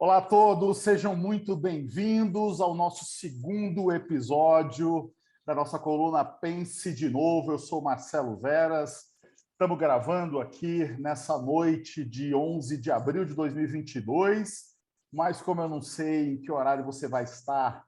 Olá a todos, sejam muito bem-vindos ao nosso segundo episódio da nossa coluna Pense de Novo. Eu sou Marcelo Veras, estamos gravando aqui nessa noite de 11 de abril de 2022, mas como eu não sei em que horário você vai estar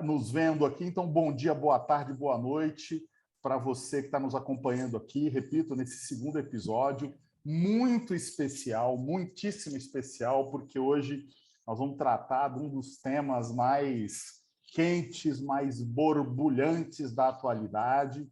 nos vendo aqui, então bom dia, boa tarde, boa noite para você que está nos acompanhando aqui, repito, nesse segundo episódio, muito especial, muitíssimo especial, porque hoje nós vamos tratar de um dos temas mais quentes, mais borbulhantes da atualidade,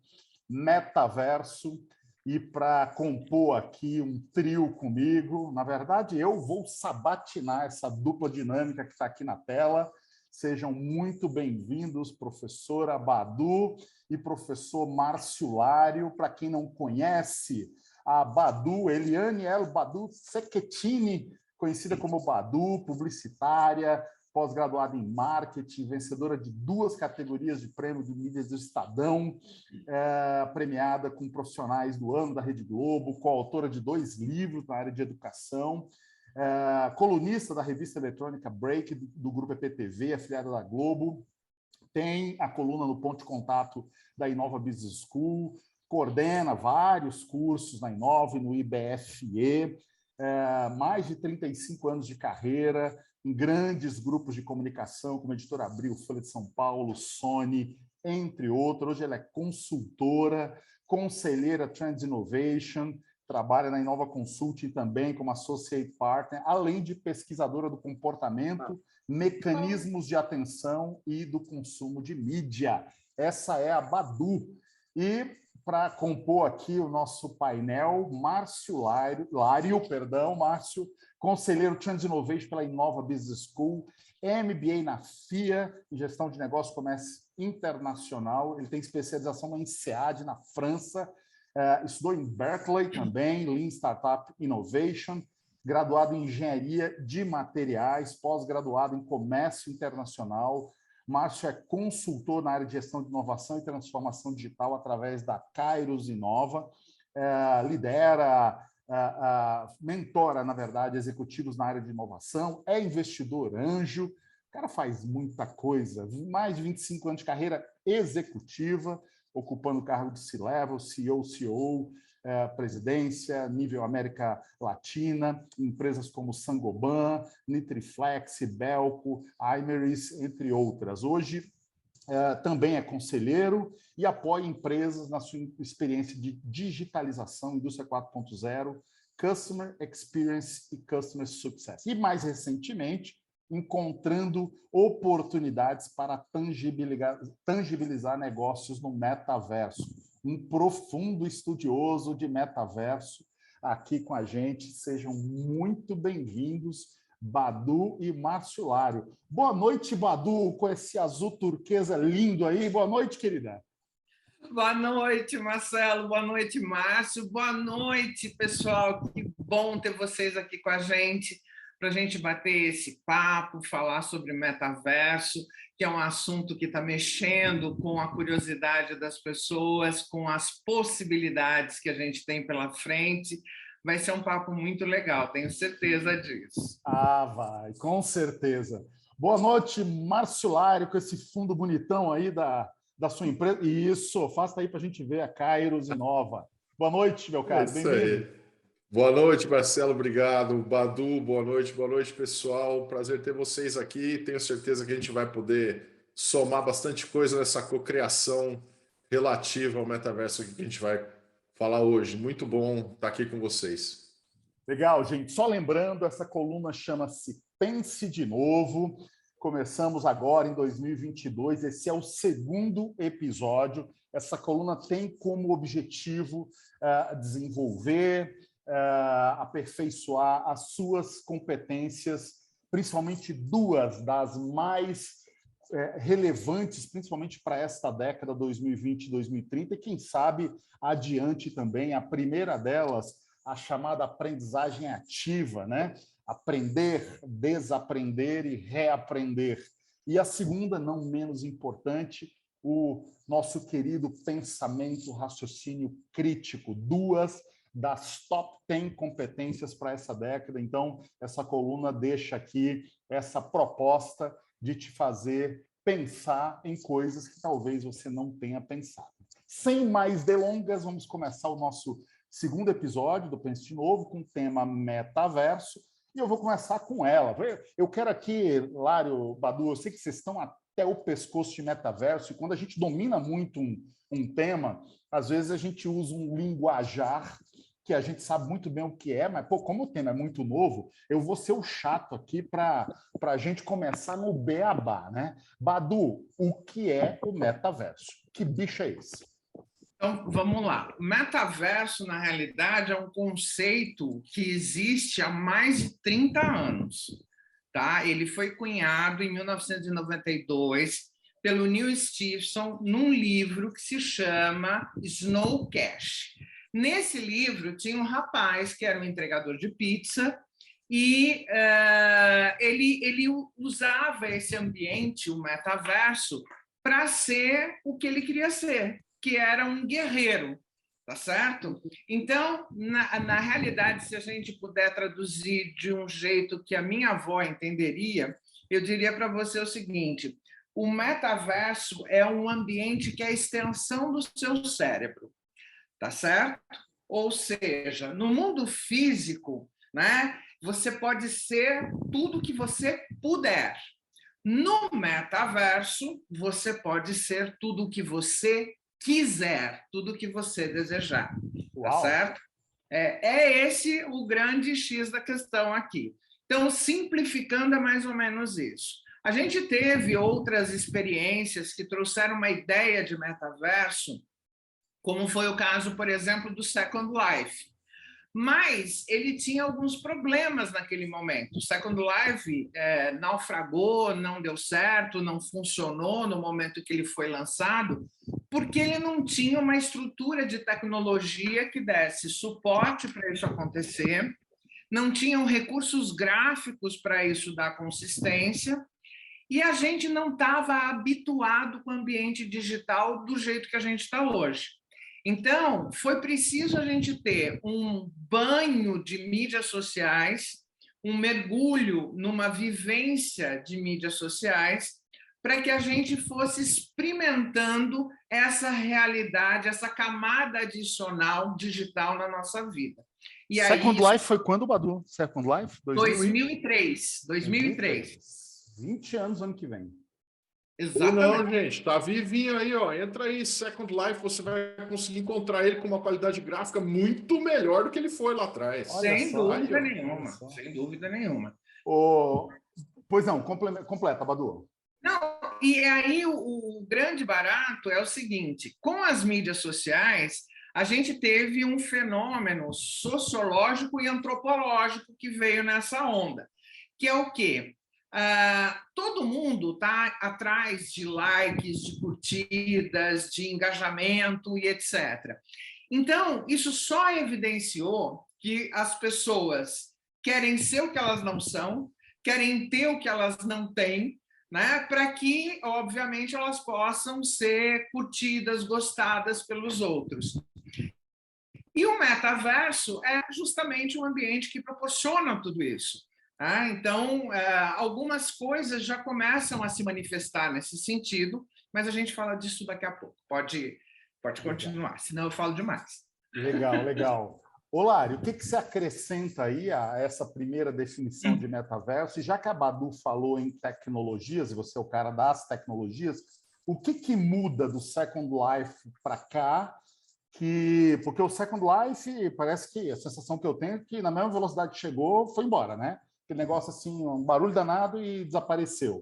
metaverso. E para compor aqui um trio comigo, na verdade, eu vou sabatinar essa dupla dinâmica que está aqui na tela. Sejam muito bem-vindos, professora Badu e professor Márcio Lário. Para quem não conhece, a Badu, Eliane El Badu Cecchetini, conhecida como Badu, publicitária, pós-graduada em marketing, vencedora de 2 categorias de prêmio de mídias do Estadão, premiada com profissionais do ano da Rede Globo, coautora de 2 livros na área de educação, colunista da revista eletrônica Break, do grupo EPTV, afiliada da Globo, tem a coluna no Ponto de Contato da Inova Business School, coordena vários cursos na Inova e no IBFE, mais de 35 anos de carreira em grandes grupos de comunicação, como Editora Abril, Folha de São Paulo, Sony, entre outros. Hoje ela é consultora, conselheira Trends Innovation, trabalha na Inova Consulting também como Associate Partner, além de pesquisadora do comportamento, mecanismos de atenção e do consumo de mídia. Essa é a Badu. E para compor aqui o nosso painel, Márcio Lário, Márcio, conselheiro Trends Innovation pela Inova Business School, MBA na FIA, em Gestão de Negócios e Comércio Internacional. Ele tem especialização na INSEAD, na França, estudou em Berkeley também, Lean Startup Innovation, graduado em Engenharia de Materiais, pós-graduado em Comércio Internacional. Márcio é consultor na área de gestão de inovação e transformação digital através da Kairos Inova, lidera, mentora, na verdade, executivos na área de inovação, é investidor anjo, o cara faz muita coisa, mais de 25 anos de carreira executiva, ocupando o cargo de C-Level, CEO, COO, presidência, nível América Latina, empresas como Sangoban, Nitriflex, Belco, Imeris, entre outras. Hoje, também é conselheiro e apoia empresas na sua experiência de digitalização, indústria 4.0, Customer Experience e Customer Success. E, mais recentemente, encontrando oportunidades para tangibilizar negócios no metaverso. Um profundo estudioso de metaverso aqui com a gente. Sejam muito bem-vindos, Badu e Márcio Lário. Boa noite, Badu, com esse azul turquesa lindo aí. Boa noite, querida. Boa noite, Marcelo. Boa noite, Márcio. Boa noite, pessoal. Que bom ter vocês aqui com a gente, para a gente bater esse papo, falar sobre metaverso, que é um assunto que está mexendo com a curiosidade das pessoas, com as possibilidades que a gente tem pela frente. Vai ser um papo muito legal, tenho certeza disso. Vai, com certeza. Boa noite, Márcio Lário, com esse fundo bonitão aí da sua empresa. Isso, afasta aí para a gente ver a Kairos Inova. Boa noite, meu caro, bem-vindo. Boa noite, Marcelo, obrigado. Badu, boa noite, pessoal. Prazer ter vocês aqui. Tenho certeza que a gente vai poder somar bastante coisa nessa cocriação relativa ao metaverso que a gente vai falar hoje. Muito bom estar aqui com vocês. Legal, gente. Só lembrando, essa coluna chama-se Pense de Novo. Começamos agora em 2022. Esse é o segundo episódio. Essa coluna tem como objetivo desenvolver, aperfeiçoar as suas competências, principalmente 2 das mais relevantes, principalmente para esta década 2020-2030, e quem sabe adiante também. A primeira delas, a chamada aprendizagem ativa, né? Aprender, desaprender e reaprender. E a segunda, não menos importante, o nosso querido pensamento, raciocínio crítico, 2 das top 10 competências para essa década. Então, essa coluna deixa aqui essa proposta de te fazer pensar em coisas que talvez você não tenha pensado. Sem mais delongas, vamos começar o nosso segundo episódio do Pense de Novo com o tema metaverso. E eu vou começar com ela. Eu quero aqui, Lário, Badu, eu sei que vocês estão até o pescoço de metaverso, e quando a gente domina muito um tema, às vezes a gente usa um linguajar que a gente sabe muito bem o que é, mas, pô, como o tema é muito novo, eu vou ser o chato aqui para a gente começar no beabá, né? Badu, o que é o metaverso? Que bicho é esse? Então, vamos lá. O metaverso, na realidade, é um conceito que existe há mais de 30 anos. Tá? Ele foi cunhado em 1992 pelo Neil Stephenson num livro que se chama Snow Cash. Nesse livro tinha um rapaz que era um entregador de pizza e ele usava esse ambiente, o metaverso, para ser o que ele queria ser, que era um guerreiro, tá certo? Então, na realidade, se a gente puder traduzir de um jeito que a minha avó entenderia, eu diria para você o seguinte: o metaverso é um ambiente que é a extensão do seu cérebro, tá certo? Ou seja, no mundo físico, né, você pode ser tudo que você puder. No metaverso, você pode ser tudo o que você quiser, tudo o que você desejar, tá certo? É esse o grande X da questão aqui. Então, simplificando, é mais ou menos isso. A gente teve outras experiências que trouxeram uma ideia de metaverso, como foi o caso, por exemplo, do Second Life. Mas ele tinha alguns problemas naquele momento. O Second Life naufragou, não deu certo, não funcionou no momento que ele foi lançado, porque ele não tinha uma estrutura de tecnologia que desse suporte para isso acontecer, não tinham recursos gráficos para isso dar consistência, e a gente não estava habituado com o ambiente digital do jeito que a gente está hoje. Então, foi preciso a gente ter um banho de mídias sociais, um mergulho numa vivência de mídias sociais, para que a gente fosse experimentando essa realidade, essa camada adicional digital na nossa vida. E Second Life foi quando, Badu? Second Life? 2003. 20 anos ano que vem. Exatamente. Ou não, gente, tá vivinho aí, ó. Entra aí, Second Life, você vai conseguir encontrar ele com uma qualidade gráfica muito melhor do que ele foi lá atrás. Sem dúvida nenhuma, sem dúvida nenhuma. Pois não, completa, Badu. Não, e aí o grande barato é o seguinte: com as mídias sociais, a gente teve um fenômeno sociológico e antropológico que veio nessa onda, que é o quê? Todo mundo está atrás de likes, de curtidas, de engajamento e etc. Então, isso só evidenciou que as pessoas querem ser o que elas não são, querem ter o que elas não têm, né? Para que, obviamente, elas possam ser curtidas, gostadas pelos outros. E o metaverso é justamente um ambiente que proporciona tudo isso. Então, algumas coisas já começam a se manifestar nesse sentido, mas a gente fala disso daqui a pouco. Pode continuar, senão eu falo demais. Legal. Olá, o que você acrescenta aí a essa primeira definição de metaverso? E já que a Badu falou em tecnologias, e você é o cara das tecnologias, o que muda do Second Life para cá? Porque o Second Life, parece que a sensação que eu tenho é que na mesma velocidade que chegou, foi embora, né? Aquele negócio assim, um barulho danado e desapareceu.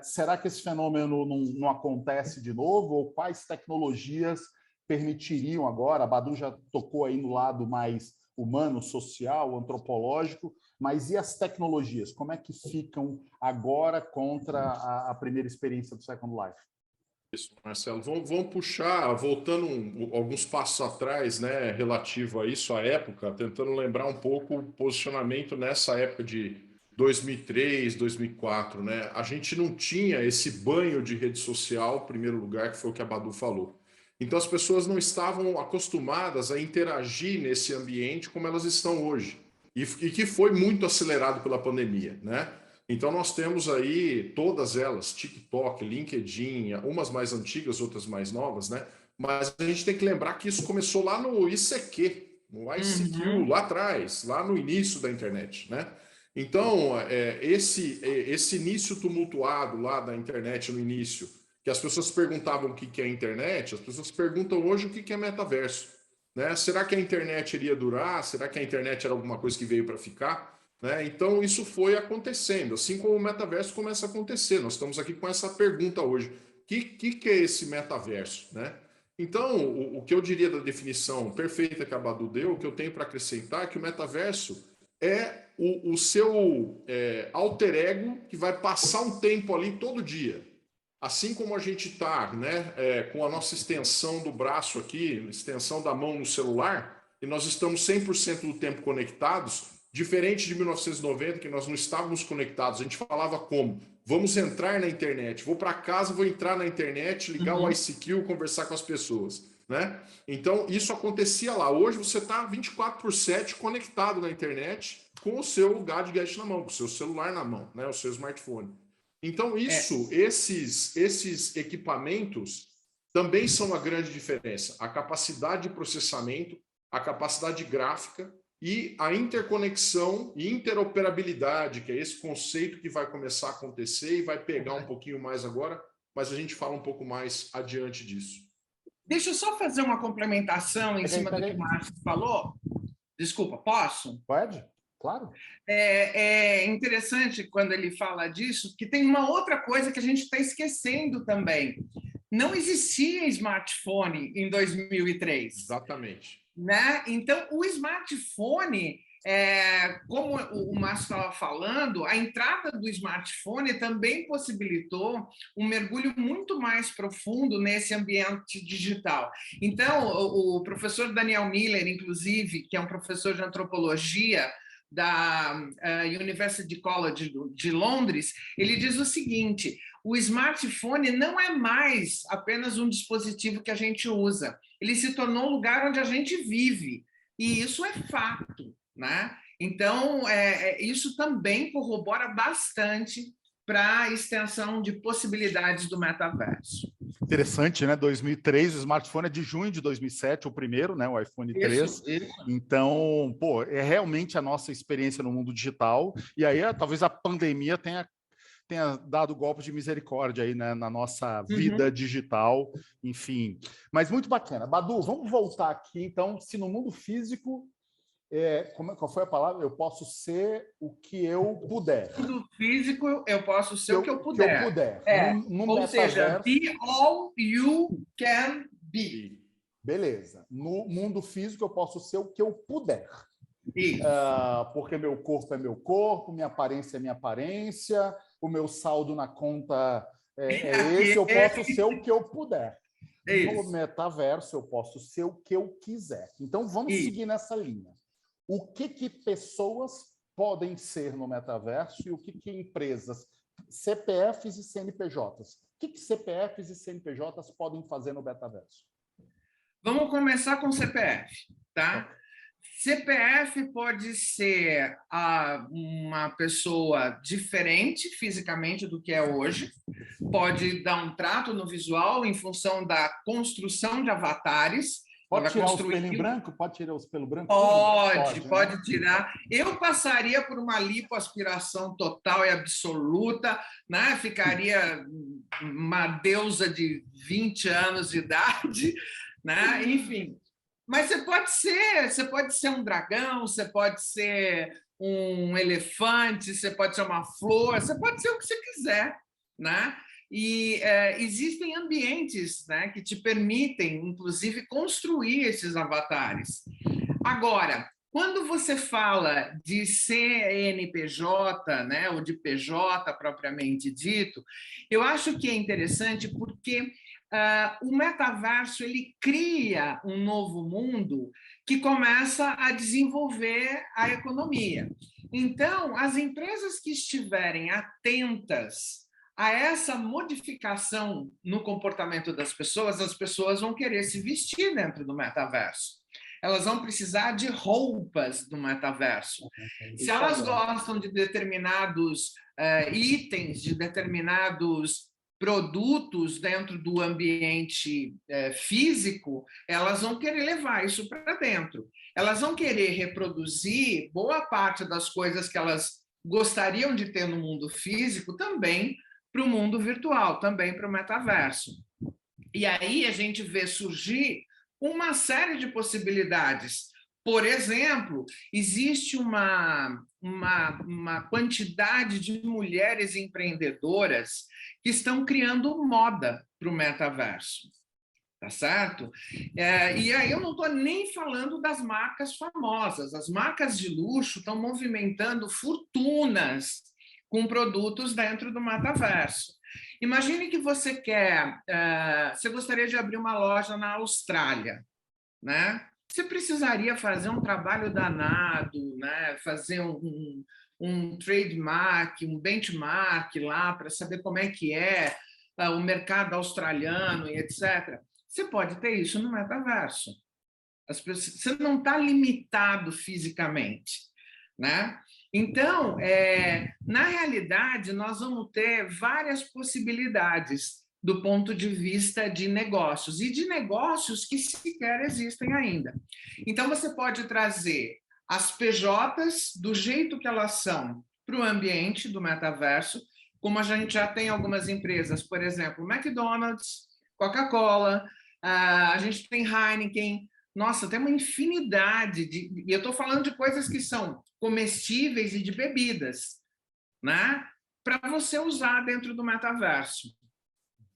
Será que esse fenômeno não acontece de novo? Ou quais tecnologias permitiriam agora? A Badu já tocou aí no lado mais humano, social, antropológico, mas e as tecnologias? Como é que ficam agora contra a primeira experiência do Second Life? Isso, Marcelo. Vamos puxar, voltando alguns passos atrás, né, relativo a isso, à época, tentando lembrar um pouco o posicionamento nessa época de 2003, 2004, né? A gente não tinha esse banho de rede social, em primeiro lugar, que foi o que a Badu falou. Então, as pessoas não estavam acostumadas a interagir nesse ambiente como elas estão hoje, e que foi muito acelerado pela pandemia, né? Então, nós temos aí todas elas, TikTok, LinkedIn, umas mais antigas, outras mais novas, né? Mas a gente tem que lembrar que isso começou lá no ICQ, no ICQ, lá atrás, lá no início da internet, né? Então, esse início tumultuado lá da internet no início, que as pessoas perguntavam o que é a internet, as pessoas perguntam hoje o que é metaverso, né? Será que a internet iria durar? Será que a internet era alguma coisa que veio para ficar? Né? Então, isso foi acontecendo, assim como o metaverso começa a acontecer. Nós estamos aqui com essa pergunta hoje. O que é esse metaverso? Né? Então, o que eu diria da definição perfeita que a Badu deu, o que eu tenho para acrescentar é que o metaverso é o seu alter ego que vai passar um tempo ali todo dia. Assim como a gente está, né, com a nossa extensão do braço aqui, extensão da mão no celular, e nós estamos 100% do tempo conectados, diferente de 1990, que nós não estávamos conectados. A gente falava como? Vamos entrar na internet. Vou para casa, vou entrar na internet, ligar o ICQ, conversar com as pessoas. Né? Então, isso acontecia lá. Hoje você está 24/7 conectado na internet com o seu gadget na mão, com o seu celular na mão, né? O seu smartphone. Então, esses equipamentos também são uma grande diferença. A capacidade de processamento, a capacidade gráfica e a interconexão e interoperabilidade, que é esse conceito que vai começar a acontecer e vai pegar um pouquinho mais agora, mas a gente fala um pouco mais adiante disso. Deixa eu só fazer uma complementação em cima do que o Márcio falou. Desculpa, posso? Pode, claro. É interessante quando ele fala disso, que tem uma outra coisa que a gente está esquecendo também. Não existia smartphone em 2003. Exatamente. Né? Então, o smartphone, como o Márcio estava falando, a entrada do smartphone também possibilitou um mergulho muito mais profundo nesse ambiente digital. Então, o professor Daniel Miller, inclusive, que é um professor de antropologia da University College de Londres, ele diz o seguinte: o smartphone não é mais apenas um dispositivo que a gente usa, ele se tornou um lugar onde a gente vive, e isso é fato, né? Então, isso também corrobora bastante para a extensão de possibilidades do metaverso. Interessante, né? 2003, o smartphone é de junho de 2007, o primeiro, né? O iPhone 3. Isso. Então, pô, é realmente a nossa experiência no mundo digital. E aí, talvez a pandemia tenha dado golpe de misericórdia aí, né, na nossa vida digital, enfim. Mas muito bacana. Badu, vamos voltar aqui, então, se no mundo físico, qual foi a palavra? Eu posso ser o que eu puder. No mundo físico, eu posso ser o que eu puder. Que eu puder. No ou seja, be all you can be. Beleza. No mundo físico, eu posso ser o que eu puder. Isso. Porque meu corpo é meu corpo, minha aparência é minha aparência, o meu saldo na conta é esse, eu posso ser o que eu puder. No metaverso, eu posso ser o que eu quiser. Então, vamos seguir nessa linha. O que pessoas podem ser no metaverso e o que empresas, CPFs e CNPJs, o que CPFs e CNPJs podem fazer no metaverso? Vamos começar com CPF, tá? CPF pode ser uma pessoa diferente fisicamente do que é hoje, pode dar um trato no visual em função da construção de avatares. Pode tirar os pelos brancos? Pode tirar os pelos brancos? Pode tirar. Eu passaria por uma lipoaspiração total e absoluta, né? Ficaria uma deusa de 20 anos de idade, né? Enfim. Mas você pode ser um dragão, você pode ser um elefante, você pode ser uma flor, você pode ser o que você quiser, né? E existem ambientes, né, que te permitem, inclusive, construir esses avatares. Agora, quando você fala de CNPJ, né, ou de PJ propriamente dito, eu acho que é interessante porque o metaverso ele cria um novo mundo que começa a desenvolver a economia. Então, as empresas que estiverem atentas a essa modificação no comportamento das pessoas, as pessoas vão querer se vestir dentro do metaverso. Elas vão precisar de roupas do metaverso. Se elas gostam de determinados itens de determinados produtos dentro do ambiente físico, elas vão querer levar isso para dentro. Elas vão querer reproduzir boa parte das coisas que elas gostariam de ter no mundo físico também para o mundo virtual, também para o metaverso. E aí a gente vê surgir uma série de possibilidades. Por exemplo, existe uma quantidade de mulheres empreendedoras que estão criando moda para o metaverso, tá certo? E aí eu não estou nem falando das marcas famosas. As marcas de luxo estão movimentando fortunas com produtos dentro do metaverso. Imagine que você você gostaria de abrir uma loja na Austrália, né? Você precisaria fazer um trabalho danado, né? Fazer um trademark, um benchmark lá para saber como é que é o mercado australiano e etc. Você pode ter isso no metaverso. Você não está limitado fisicamente, né? Então, na realidade, nós vamos ter várias possibilidades do ponto de vista de negócios, e de negócios que sequer existem ainda. Então, você pode trazer as PJs do jeito que elas são para o ambiente do metaverso, como a gente já tem algumas empresas, por exemplo, McDonald's, Coca-Cola, a gente tem Heineken. Nossa, tem uma infinidade e eu estou falando de coisas que são comestíveis e de bebidas, né? Para você usar dentro do metaverso.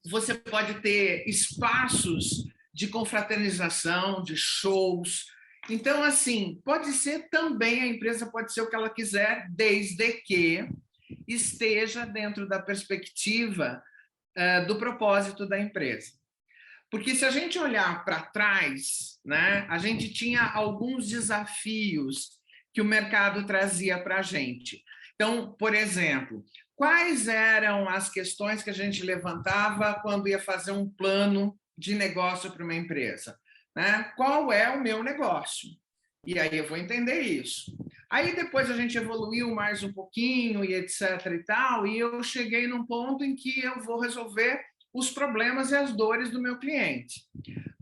Você pode ter espaços de confraternização, de shows. Então, assim, pode ser também, a empresa pode ser o que ela quiser, desde que esteja dentro da perspectiva do propósito da empresa. Porque se a gente olhar para trás, né, a gente tinha alguns desafios que o mercado trazia para a gente. Então, por exemplo, quais eram as questões que a gente levantava quando ia fazer um plano de negócio para uma empresa? Né? Qual é o meu negócio? E aí eu vou entender isso. Aí depois a gente evoluiu mais um pouquinho e etc. e tal, e eu cheguei num ponto em que eu vou resolver os problemas e as dores do meu cliente.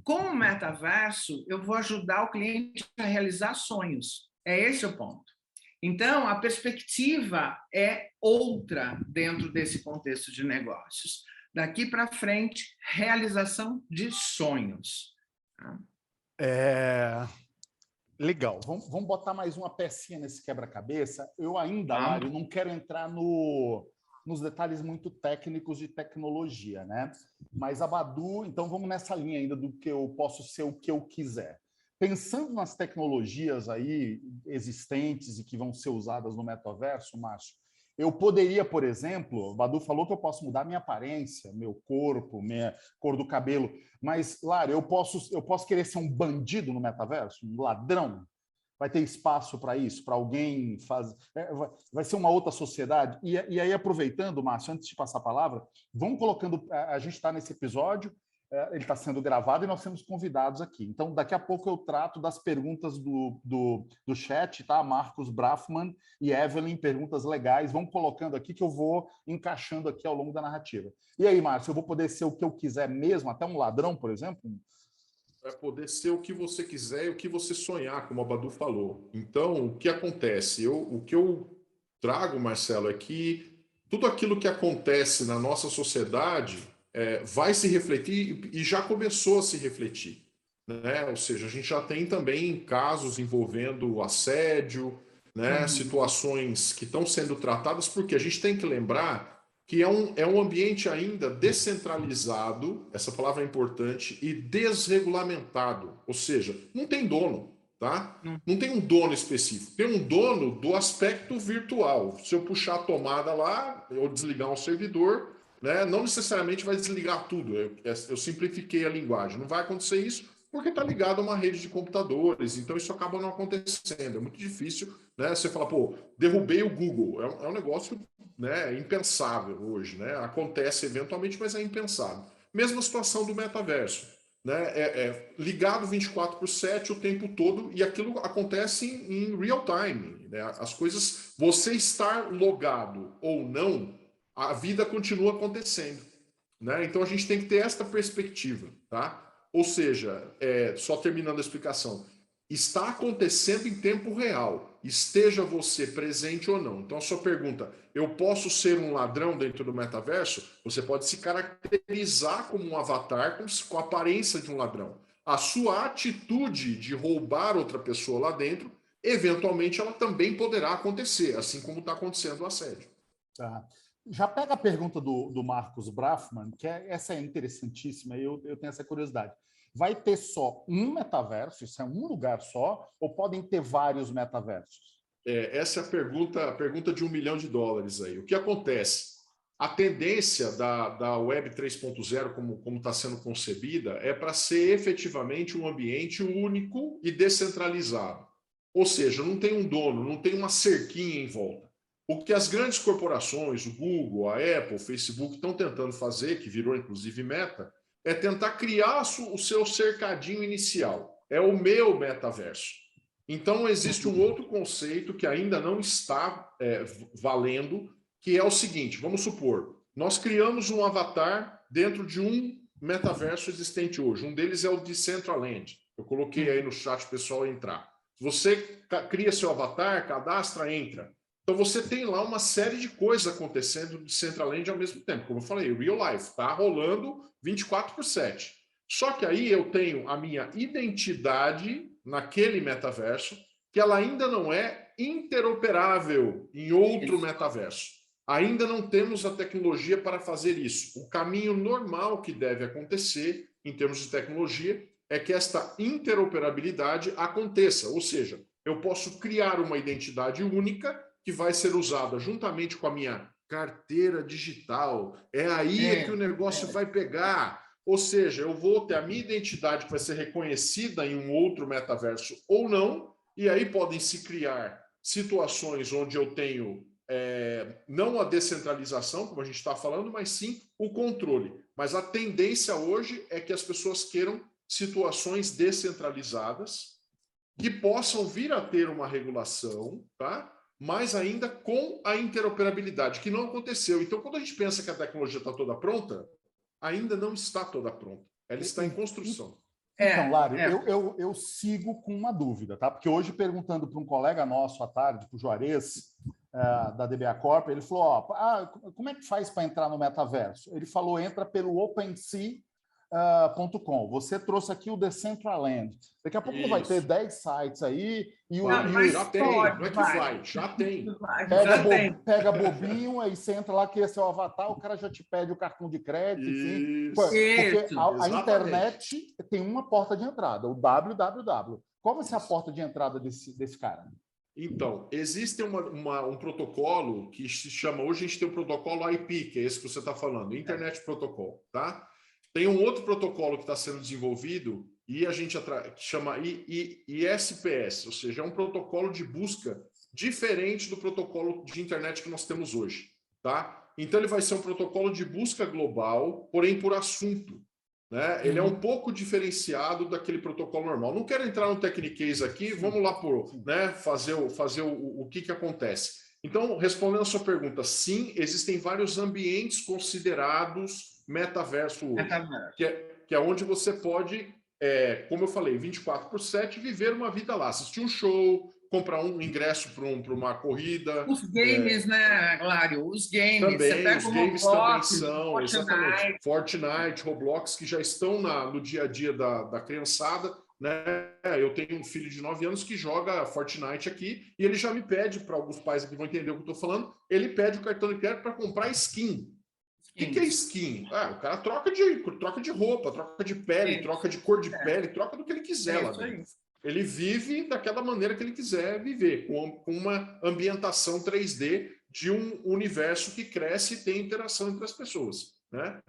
Com o metaverso, eu vou ajudar o cliente a realizar sonhos. É esse o ponto. Então, a perspectiva é outra dentro desse contexto de negócios. Daqui para frente, realização de sonhos. Legal. Vamos botar mais uma pecinha nesse quebra-cabeça. Eu ainda, Mário, não quero entrar nos detalhes muito técnicos de tecnologia, né? Mas a Badu, então vamos nessa linha ainda do que eu posso ser o que eu quiser. Pensando nas tecnologias aí existentes e que vão ser usadas no metaverso, Márcio, eu poderia, por exemplo, o Badu falou que eu posso mudar minha aparência, meu corpo, minha cor do cabelo, mas, Lara, eu posso querer ser um bandido no metaverso, um ladrão? Vai ter espaço para isso, para alguém fazer... Vai ser uma outra sociedade? E aí, aproveitando, Márcio, antes de passar a palavra, vamos colocando... A gente está nesse episódio, ele está sendo gravado e nós temos convidados aqui. Então, daqui a pouco eu trato das perguntas do chat, tá? Marcos Brafman e Evelyn, perguntas legais. Vão colocando aqui que eu vou encaixando aqui ao longo da narrativa. E aí, Márcio, eu vou poder ser o que eu quiser mesmo, até um ladrão, por exemplo? Vai poder ser o que você quiser e o que você sonhar, como a Badu falou. Então, o que acontece? O que eu trago, Marcelo, é que tudo aquilo que acontece na nossa sociedade vai se refletir e já começou a se refletir, né? Ou seja, a gente já tem também casos envolvendo assédio, né? Situações que estão sendo tratadas, porque a gente tem que lembrar que é um ambiente ainda descentralizado, essa palavra é importante, e desregulamentado, ou seja, não tem dono, tá? Não tem um dono específico, tem um dono do aspecto virtual. Se eu puxar a tomada lá, ou desligar um servidor, né, não necessariamente vai desligar tudo, eu simplifiquei a linguagem, não vai acontecer isso porque está ligado a uma rede de computadores, então isso acaba não acontecendo, é muito difícil, né? Você fala, pô, derrubei o Google, é um negócio, né, impensável hoje, né? Acontece eventualmente, mas é impensável. Mesma situação do metaverso. né, ligado 24/7 o tempo todo, e aquilo acontece em real time, né? As coisas, você estar logado ou não, a vida continua acontecendo, né? Então a gente tem que ter esta perspectiva, tá? Ou seja, só terminando a explicação, está acontecendo em tempo real, esteja você presente ou não. Então a sua pergunta, eu posso ser um ladrão dentro do metaverso? Você pode se caracterizar como um avatar com a aparência de um ladrão. A sua atitude de roubar outra pessoa lá dentro, eventualmente ela também poderá acontecer, assim como está acontecendo o assédio. Tá. Já pega a pergunta do Marcos Braffman, que essa é interessantíssima, e eu tenho essa curiosidade. Vai ter só um metaverso, isso é um lugar só, ou podem ter vários metaversos? Essa é a pergunta de $1 milhão aí. O que acontece? A tendência da Web 3.0, como está sendo concebida, é para ser efetivamente um ambiente único e descentralizado. Ou seja, não tem um dono, não tem uma cerquinha em volta. O que as grandes corporações, o Google, a Apple, o Facebook, estão tentando fazer, que virou inclusive Meta, é tentar criar o seu cercadinho inicial. É o meu metaverso. Então, existe um outro conceito que ainda não está valendo, que é o seguinte, vamos supor, nós criamos um avatar dentro de um metaverso existente hoje. Um deles é o Decentraland. Eu coloquei aí no chat o pessoal entrar. Você cria seu avatar, cadastra, entra. Então, você tem lá uma série de coisas acontecendo no Decentraland ao mesmo tempo. Como eu falei, real life, está rolando 24/7. Só que aí eu tenho a minha identidade naquele metaverso, que ela ainda não é interoperável em outro metaverso. Ainda não temos a tecnologia para fazer isso. O caminho normal que deve acontecer, em termos de tecnologia, é que esta interoperabilidade aconteça. Ou seja, eu posso criar uma identidade única que vai ser usada juntamente com a minha carteira digital. É aí que o negócio vai pegar. Ou seja, eu vou ter a minha identidade que vai ser reconhecida em um outro metaverso ou não, e aí podem se criar situações onde eu tenho não a descentralização, como a gente está falando, mas sim o controle. Mas a tendência hoje é que as pessoas queiram situações descentralizadas que possam vir a ter uma regulação, tá? Mas ainda com a interoperabilidade, que não aconteceu. Então, quando a gente pensa que a tecnologia está toda pronta, ainda não está toda pronta. Ela está em construção. Então, Lário, eu sigo com uma dúvida, tá? Porque hoje, perguntando para um colega nosso à tarde, para o Juarez, da DBA Corp, ele falou, como é que faz para entrar no metaverso? Ele falou, entra pelo OpenSea.com. Você trouxe aqui o Decentraland. Daqui a pouco vai ter 10 sites aí. Já tem, não é que vai, já tem. Pega bobinho, aí você entra lá, que esse é o avatar, o cara já te pede o cartão de crédito, enfim. Porque a internet tem uma porta de entrada, o www. Qual vai ser a porta de entrada desse cara? Então, existe um protocolo que se chama, hoje a gente tem o protocolo IP, que é esse que você está falando, Internet Protocol, tá? Tem um outro protocolo que está sendo desenvolvido e a gente chama ISPS, ou seja, é um protocolo de busca diferente do protocolo de internet que nós temos hoje, tá? Então ele vai ser um protocolo de busca global, porém por assunto, né? Ele é um pouco diferenciado daquele protocolo normal. Não quero entrar no techniquez aqui, vamos lá fazer o que acontece. Então, respondendo a sua pergunta, sim, existem vários ambientes considerados metaverso hoje, que é onde você pode, como eu falei, 24/7, viver uma vida lá, assistir um show, comprar um ingresso para uma corrida. Os games, né, Lário? Os games. Também, os games também são, exatamente. Fortnite, Roblox, que já estão no dia a dia da criançada, né? Eu tenho um filho de 9 anos que joga Fortnite aqui e ele já me pede, para alguns pais aqui vão entender o que eu estou falando, ele pede o cartão de crédito para comprar skin. O que é skin? O cara troca de roupa, troca de pele, troca de cor de pele, troca do que ele quiser lá dentro. Ele vive daquela maneira que ele quiser viver, com uma ambientação 3D de um universo que cresce e tem interação entre as pessoas, né?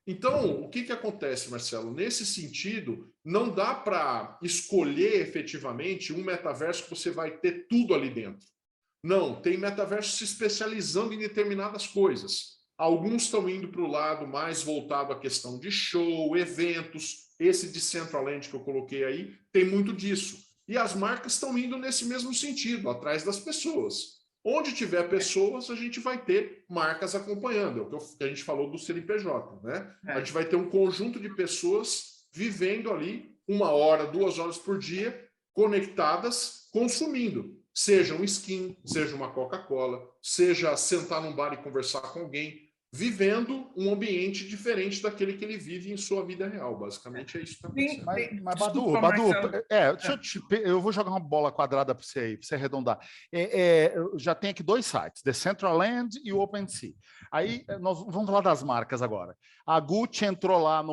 Então, o que acontece, Marcelo? Nesse sentido, não dá para escolher efetivamente um metaverso que você vai ter tudo ali dentro. Não, tem metaverso se especializando em determinadas coisas. Alguns estão indo para o lado mais voltado à questão de show, eventos. Esse Decentraland que eu coloquei aí tem muito disso. E as marcas estão indo nesse mesmo sentido, atrás das pessoas. Onde tiver pessoas, a gente vai ter marcas acompanhando. É o que a gente falou do CNPJ, né? A gente vai ter um conjunto de pessoas vivendo ali 1 hora, 2 horas por dia, conectadas, consumindo. Seja um skin, seja uma Coca-Cola, seja sentar num bar e conversar com alguém, vivendo um ambiente diferente daquele que ele vive em sua vida real. Basicamente é isso que está acontecendo. Mas Badu, eu vou jogar uma bola quadrada para você aí, para você arredondar. Já tem aqui 2 sites, Decentraland e o OpenSea. Aí nós vamos falar das marcas agora. A Gucci entrou lá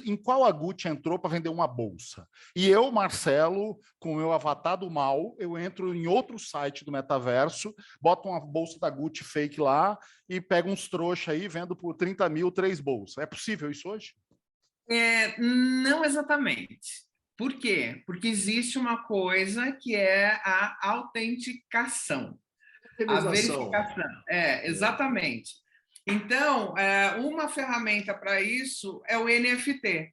em qual a Gucci entrou para vender uma bolsa? E eu, Marcelo, com o meu avatar do mal, eu entro em outro site do metaverso, boto uma bolsa da Gucci fake lá e pego uns trouxa aí, vendo por 30 mil 3 bolsas. É possível isso hoje? Não exatamente. Por quê? Porque existe uma coisa que é a autenticação. A verificação. Exatamente. Então, uma ferramenta para isso é o NFT,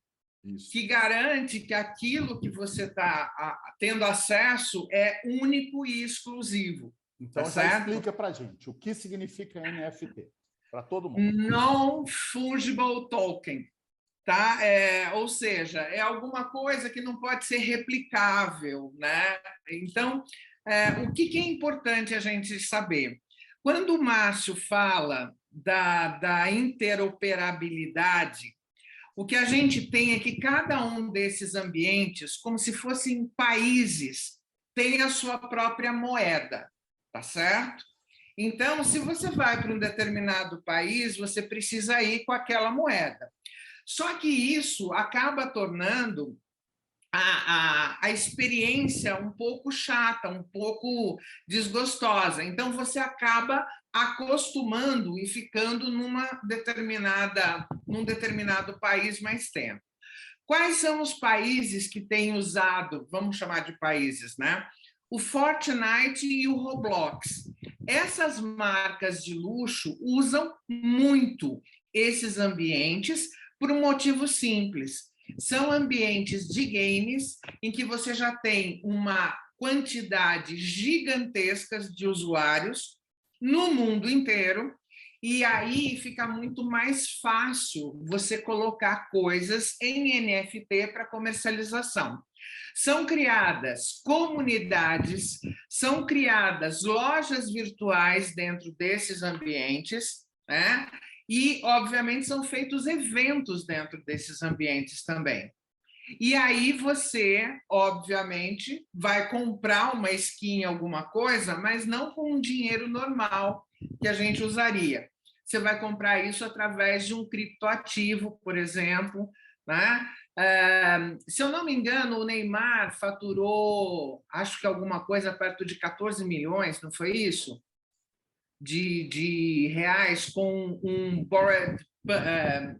que garante que aquilo que você está tendo acesso é único e exclusivo. Então, já explica para a gente o que significa NFT, para todo mundo. Non-fungible token. Tá? Ou seja, é alguma coisa que não pode ser replicável, né? Então, o que é importante a gente saber? Quando o Márcio fala da interoperabilidade, o que a gente tem é que cada um desses ambientes, como se fossem países, tem a sua própria moeda, tá certo? Então, se você vai para um determinado país, você precisa ir com aquela moeda. Só que isso acaba tornando a experiência um pouco chata, um pouco desgostosa. Então, você acaba acostumando e ficando num determinado país mais tempo. Quais são os países que têm usado, vamos chamar de países, né? O Fortnite e o Roblox. Essas marcas de luxo usam muito esses ambientes por um motivo simples. São ambientes de games em que você já tem uma quantidade gigantesca de usuários no mundo inteiro, e aí fica muito mais fácil você colocar coisas em NFT para comercialização. São criadas comunidades, são criadas lojas virtuais dentro desses ambientes, né? E, obviamente, são feitos eventos dentro desses ambientes também. E aí você, obviamente, vai comprar uma skin, alguma coisa, mas não com um dinheiro normal que a gente usaria. Você vai comprar isso através de um criptoativo, por exemplo, né? Se eu não me engano, o Neymar faturou, acho que alguma coisa perto de 14 milhões, não foi isso? De reais com um Bored App.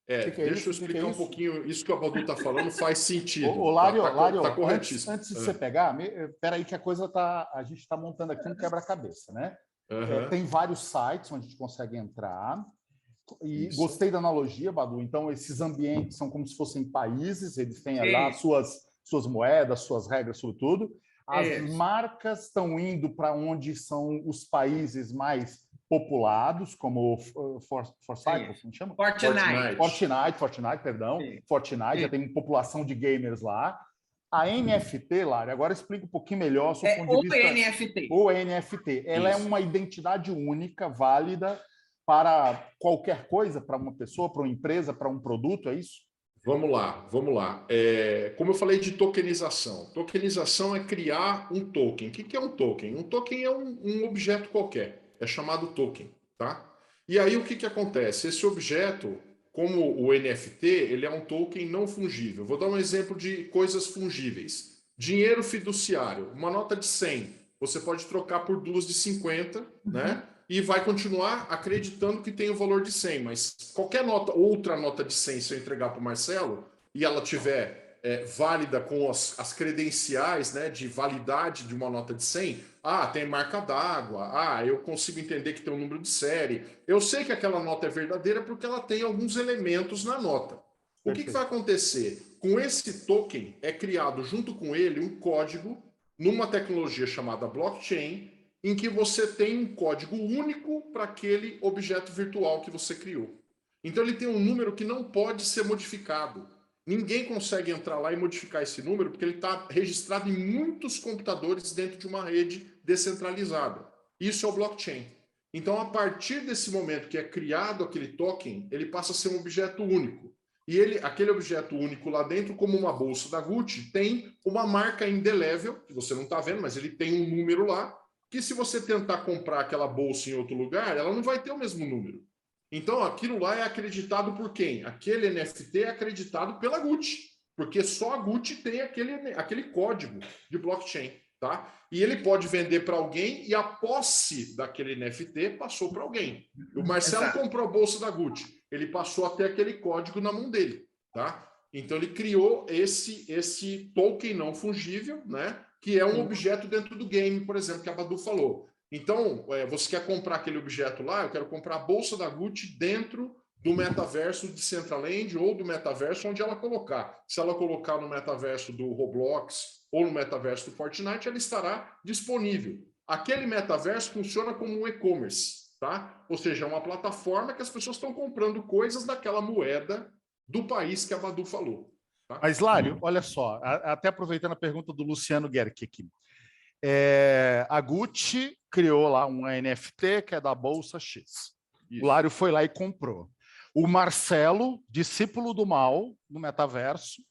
Deixa eu explicar um pouquinho. Isso que o Badu está falando faz sentido. Lário, tá corretíssimo. Antes de você pegar, espera aí que a gente está montando aqui um quebra-cabeça, né? Tem vários sites onde a gente consegue entrar. E gostei da analogia, Badu. Então, esses ambientes são como se fossem países, eles têm lá suas moedas, suas regras, sobretudo. As marcas estão indo para onde são os países mais populados, como Fortnite, como chama? Fortnite, perdão. Sim. Fortnite, já tem população de gamers lá. A NFT, Lara, agora explica um pouquinho melhor sobre o ponto de vista... NFT. Ou NFT. Ela é uma identidade única, válida para qualquer coisa, para uma pessoa, para uma empresa, para um produto, é isso? Vamos lá. Como eu falei de tokenização. Tokenização é criar um token. O que é um token? Um token é um objeto qualquer. É chamado token, tá? E aí o que acontece? Esse objeto, como o NFT, ele é um token não fungível. Vou dar um exemplo de coisas fungíveis. Dinheiro fiduciário. Uma nota de 100. Você pode trocar por 2 de 50, né? E vai continuar acreditando que tem o valor de 100, mas qualquer outra nota de 100, se eu entregar para o Marcelo, e ela tiver válida com as credenciais, né, de validade de uma nota de 100, tem marca d'água, eu consigo entender que tem um número de série. Eu sei que aquela nota é verdadeira porque ela tem alguns elementos na nota. O que vai acontecer? Com esse token, é criado junto com ele um código numa tecnologia chamada blockchain, em que você tem um código único para aquele objeto virtual que você criou. Então ele tem um número que não pode ser modificado. Ninguém consegue entrar lá e modificar esse número porque ele está registrado em muitos computadores dentro de uma rede descentralizada. Isso é o blockchain. Então, a partir desse momento que é criado aquele token, ele passa a ser um objeto único. E aquele objeto único lá dentro, como uma bolsa da Gucci, tem uma marca indelével, que você não está vendo, mas ele tem um número lá, que se você tentar comprar aquela bolsa em outro lugar, ela não vai ter o mesmo número. Então, aquilo lá é acreditado por quem? Aquele NFT é acreditado pela Gucci, porque só a Gucci tem aquele código de blockchain, tá? E ele pode vender para alguém e a posse daquele NFT passou para alguém. O Marcelo comprou a bolsa da Gucci, ele passou até aquele código na mão dele, tá? Então, ele criou esse token não fungível, né? Que é um objeto dentro do game, por exemplo, que a Badu falou. Então, você quer comprar aquele objeto lá, eu quero comprar a bolsa da Gucci dentro do metaverso de Decentraland ou do metaverso onde ela colocar. Se ela colocar no metaverso do Roblox ou no metaverso do Fortnite, ela estará disponível. Aquele metaverso funciona como um e-commerce, tá? Ou seja, é uma plataforma que as pessoas estão comprando coisas daquela moeda do país que a Badu falou. Tá? Mas, Lário, olha só, até aproveitando a pergunta do Luciano Guerck aqui. A Gucci criou lá um NFT que é da Bolsa X. Isso. O Lário foi lá e comprou. O Marcelo, discípulo do mal, no metaverso,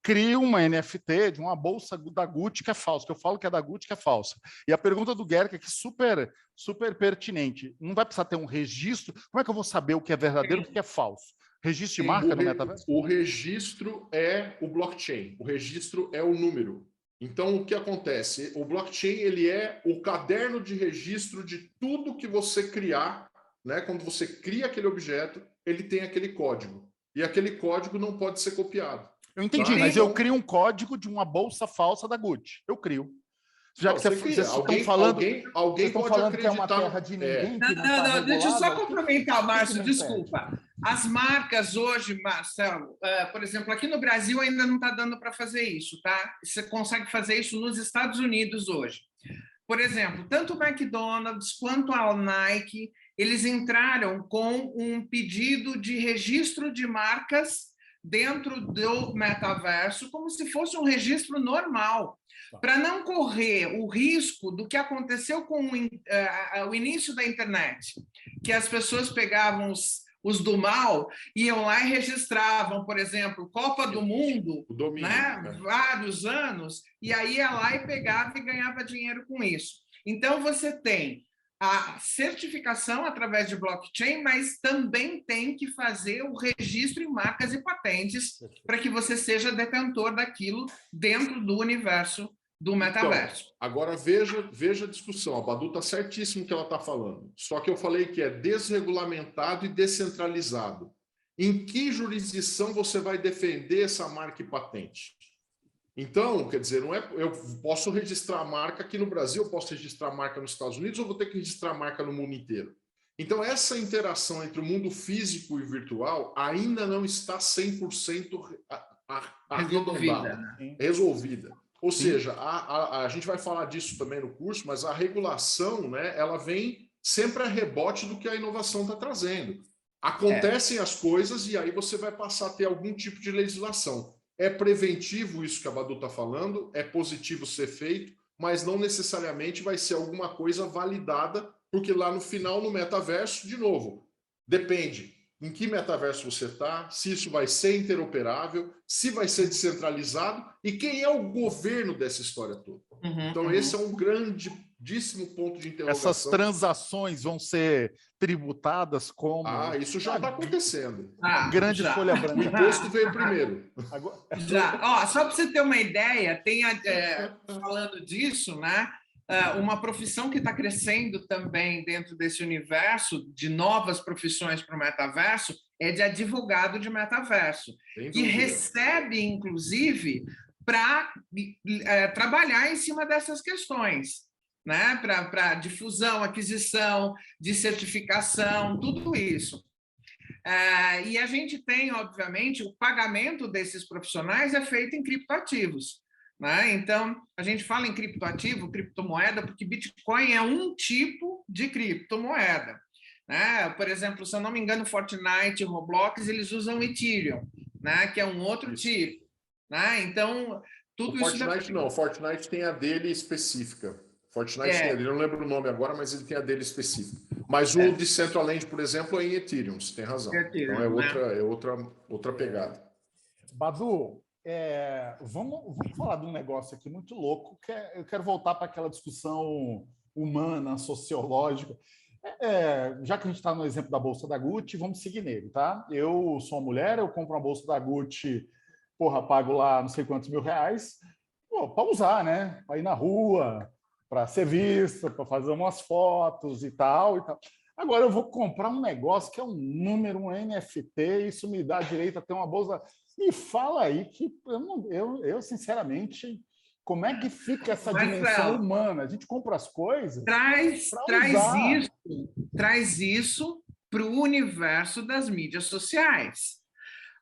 cria uma NFT de uma bolsa da Gucci que é falsa, que eu falo que é da Gucci que é falsa. E a pergunta do Guerck é que super pertinente. Não vai precisar ter um registro? Como é que eu vou saber o que é verdadeiro e o que é falso? Registro de marca no metaverso? O registro é o blockchain. O registro é o número. Então, o que acontece? O blockchain ele é o caderno de registro de tudo que você criar, né? Quando você cria aquele objeto, ele tem aquele código. E aquele código não pode ser copiado. Eu entendi, tá? Mas eu crio um código de uma bolsa falsa da Gucci. Eu crio. Já não, que vocês estão falando, alguém pode falando acreditar que é uma terra de ninguém. Que não, deixa eu só complementar, Márcio, desculpa. As marcas hoje, Marcelo, por exemplo, aqui no Brasil ainda não está dando para fazer isso, tá? Você consegue fazer isso nos Estados Unidos hoje. Por exemplo, tanto o McDonald's quanto a Nike, eles entraram com um pedido de registro de marcas dentro do metaverso, como se fosse um registro normal, para não correr o risco do que aconteceu com o início da internet, que as pessoas pegavam os do mal, iam lá e registravam, por exemplo, Copa do Mundo, né? Vários anos, e aí ia lá e pegava e ganhava dinheiro com isso. Então, você tem a certificação através de blockchain, mas também tem que fazer o registro em marcas e patentes para que você seja detentor daquilo dentro do universo do metaverso. Então, agora veja a discussão. A Badu está certíssimo no que ela está falando. Só que eu falei que é desregulamentado e descentralizado. Em que jurisdição você vai defender essa marca e patente? Então, quer dizer, não é, eu posso registrar a marca aqui no Brasil, eu posso registrar a marca nos Estados Unidos, ou vou ter que registrar a marca no mundo inteiro? Então, essa interação entre o mundo físico e virtual ainda não está 100% arredondada, resolvida. Ou seja, a gente vai falar disso também no curso, mas a regulação, né, ela vem sempre a rebote do que a inovação está trazendo. Acontecem as coisas e aí você vai passar a ter algum tipo de legislação. É preventivo isso que a Badu está falando, é positivo ser feito, mas não necessariamente vai ser alguma coisa validada, porque lá no final, no metaverso, de novo, depende em que metaverso você está, se isso vai ser interoperável, se vai ser descentralizado e quem é o governo dessa história toda. Então, esse é um grandíssimo ponto de interrogação. Essas transações vão ser tributadas como... isso já está acontecendo. Grande já. Folha branca. O imposto veio primeiro. Já. Só para você ter uma ideia, falando disso, né? Uma profissão que está crescendo também dentro desse universo de novas profissões para o metaverso é de advogado de metaverso, que recebe, inclusive, para trabalhar em cima dessas questões, né? Para difusão, aquisição, de certificação, tudo isso. E a gente tem, obviamente, o pagamento desses profissionais é feito em criptoativos. Né? Então, a gente fala em criptoativo, criptomoeda, porque Bitcoin é um tipo de criptomoeda. Né? Por exemplo, se eu não me engano, Fortnite, Roblox, eles usam Ethereum, né? Que é um outro tipo. Né? Então, tudo isso... Fortnite não, Fortnite tem a dele específica. Fortnite tem a dele, eu não lembro o nome agora, mas ele tem a dele específica. Mas o Decentraland, por exemplo, é em Ethereum, você tem razão. Ethereum, então outra pegada. Badu, vamos falar de um negócio aqui muito louco, que eu quero voltar para aquela discussão humana, sociológica. Já que a gente está no exemplo da Bolsa da Gucci, vamos seguir nele, tá? Eu sou uma mulher, eu compro uma Bolsa da Gucci, pago lá não sei quantos R$1.000, para usar, né? Para ir na rua, para ser vista, para fazer umas fotos e tal. Agora eu vou comprar um negócio que é um número, um NFT, isso me dá direito a ter uma bolsa. Me fala aí que eu sinceramente, como é que fica essa dimensão humana? A gente compra as coisas. Traz isso para o universo das mídias sociais.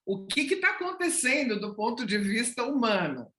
O que está acontecendo do ponto de vista humano?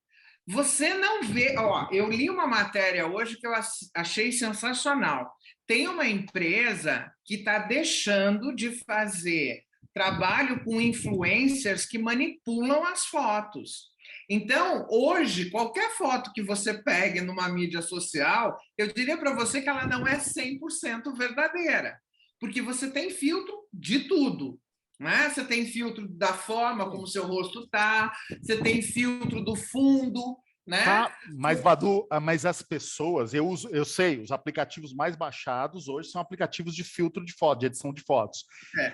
Você não vê... eu li uma matéria hoje que eu achei sensacional. Tem uma empresa que está deixando de fazer trabalho com influencers que manipulam as fotos. Então, hoje, qualquer foto que você pegue numa mídia social, eu diria para você que ela não é 100% verdadeira, porque você tem filtro de tudo. Né? Você tem filtro da forma como o seu rosto está, você tem filtro do fundo, né? Tá, mas, Badu, mas as pessoas, eu sei, os aplicativos mais baixados hoje são aplicativos de filtro de foto, de edição de fotos.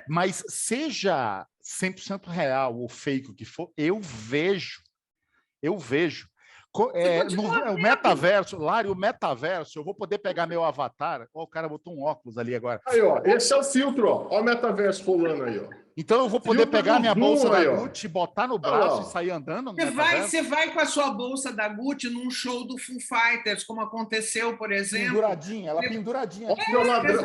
Mas seja 100% real ou fake o que for, eu vejo. O metaverso, Lari, o metaverso, eu vou poder pegar meu avatar. O cara botou um óculos ali agora. Aí, esse é o filtro, ó o metaverso rolando aí, Então eu vou poder pegar minha bolsa da Gucci, botar no braço e sair andando no metaverso? Você vai com a sua bolsa da Gucci num show do Foo Fighters, como aconteceu, por exemplo. Penduradinha, ela penduradinha. Olha o seu ladrão,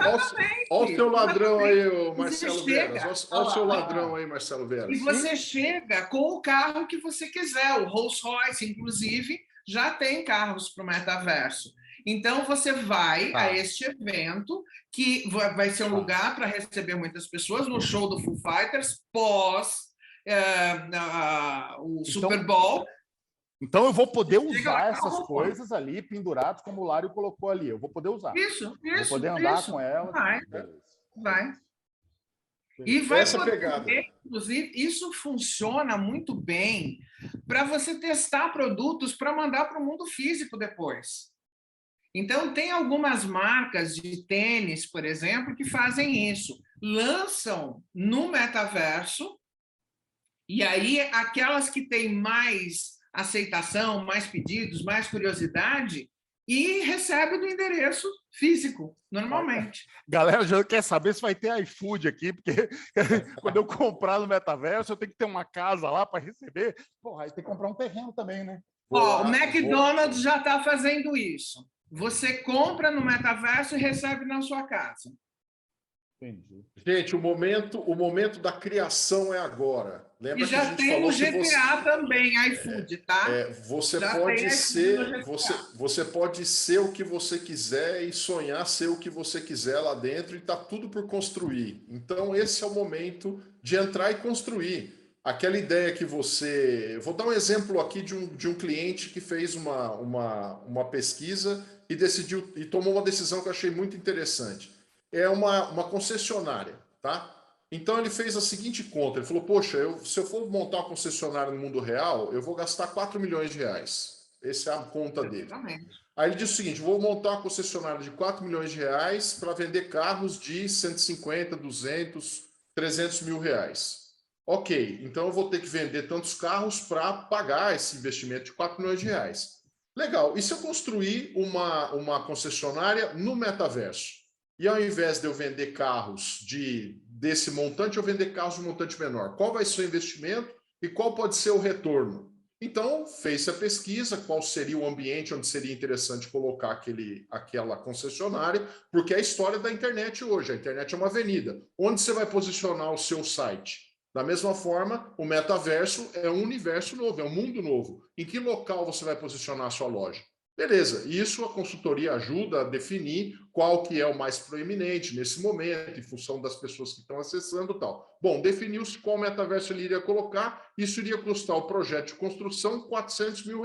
olha o seu ladrão aí, Marcelo Veras. Olha o seu ladrão aí, Marcelo Veras. E você chega com o carro que você quiser. O Rolls Royce, inclusive, já tem carros para o metaverso. Então, você vai a este evento, que vai ser um lugar para receber muitas pessoas, no show do Foo Fighters, pós o Super Bowl. Então, eu vou poder usar essas coisas ali, penduradas, como o Lário colocou ali. Eu vou poder usar. Isso. Vou poder andar com elas. Vai. E vai poder, inclusive, isso funciona muito bem para você testar produtos para mandar para o mundo físico depois. Então, tem algumas marcas de tênis, por exemplo, que fazem isso. Lançam no metaverso, e aí aquelas que têm mais aceitação, mais pedidos, mais curiosidade, e recebe do endereço físico, normalmente. Galera, já quer saber se vai ter iFood aqui, porque quando eu comprar no metaverso, eu tenho que ter uma casa lá para receber. Aí tem que comprar um terreno também, né? O McDonald's já está fazendo isso. Você compra no metaverso e recebe na sua casa. Entendi. Gente, o momento da criação é agora. Lembra e já tem o GTA também, iFood, tá? Você pode ser o que você quiser e sonhar ser o que você quiser lá dentro, e está tudo por construir. Então, esse é o momento de entrar e construir. Aquela ideia que você... Vou dar um exemplo aqui de um cliente que fez uma pesquisa e decidiu e tomou uma decisão que eu achei muito interessante. É uma concessionária, tá? Então ele fez a seguinte conta, ele falou, poxa, se eu for montar uma concessionária no mundo real, eu vou gastar 4 milhões de reais. Essa é a conta dele. Aí ele disse o seguinte, vou montar uma concessionária de 4 milhões de reais para vender carros de 150, 200, 300 mil reais. Ok, então eu vou ter que vender tantos carros para pagar esse investimento de 4 milhões de reais. Legal. E se eu construir uma concessionária no metaverso? E ao invés de eu vender carros desse montante, eu vender carros de montante menor. Qual vai ser o investimento e qual pode ser o retorno? Então, fez a pesquisa, qual seria o ambiente onde seria interessante colocar aquela concessionária, porque é a história da internet hoje. A internet é uma avenida. Onde você vai posicionar o seu site? Da mesma forma, o metaverso é um universo novo, é um mundo novo. Em que local você vai posicionar a sua loja? Beleza, isso a consultoria ajuda a definir qual que é o mais proeminente nesse momento, em função das pessoas que estão acessando e tal. Bom, definiu-se qual metaverso ele iria colocar, isso iria custar o projeto de construção R$400 mil,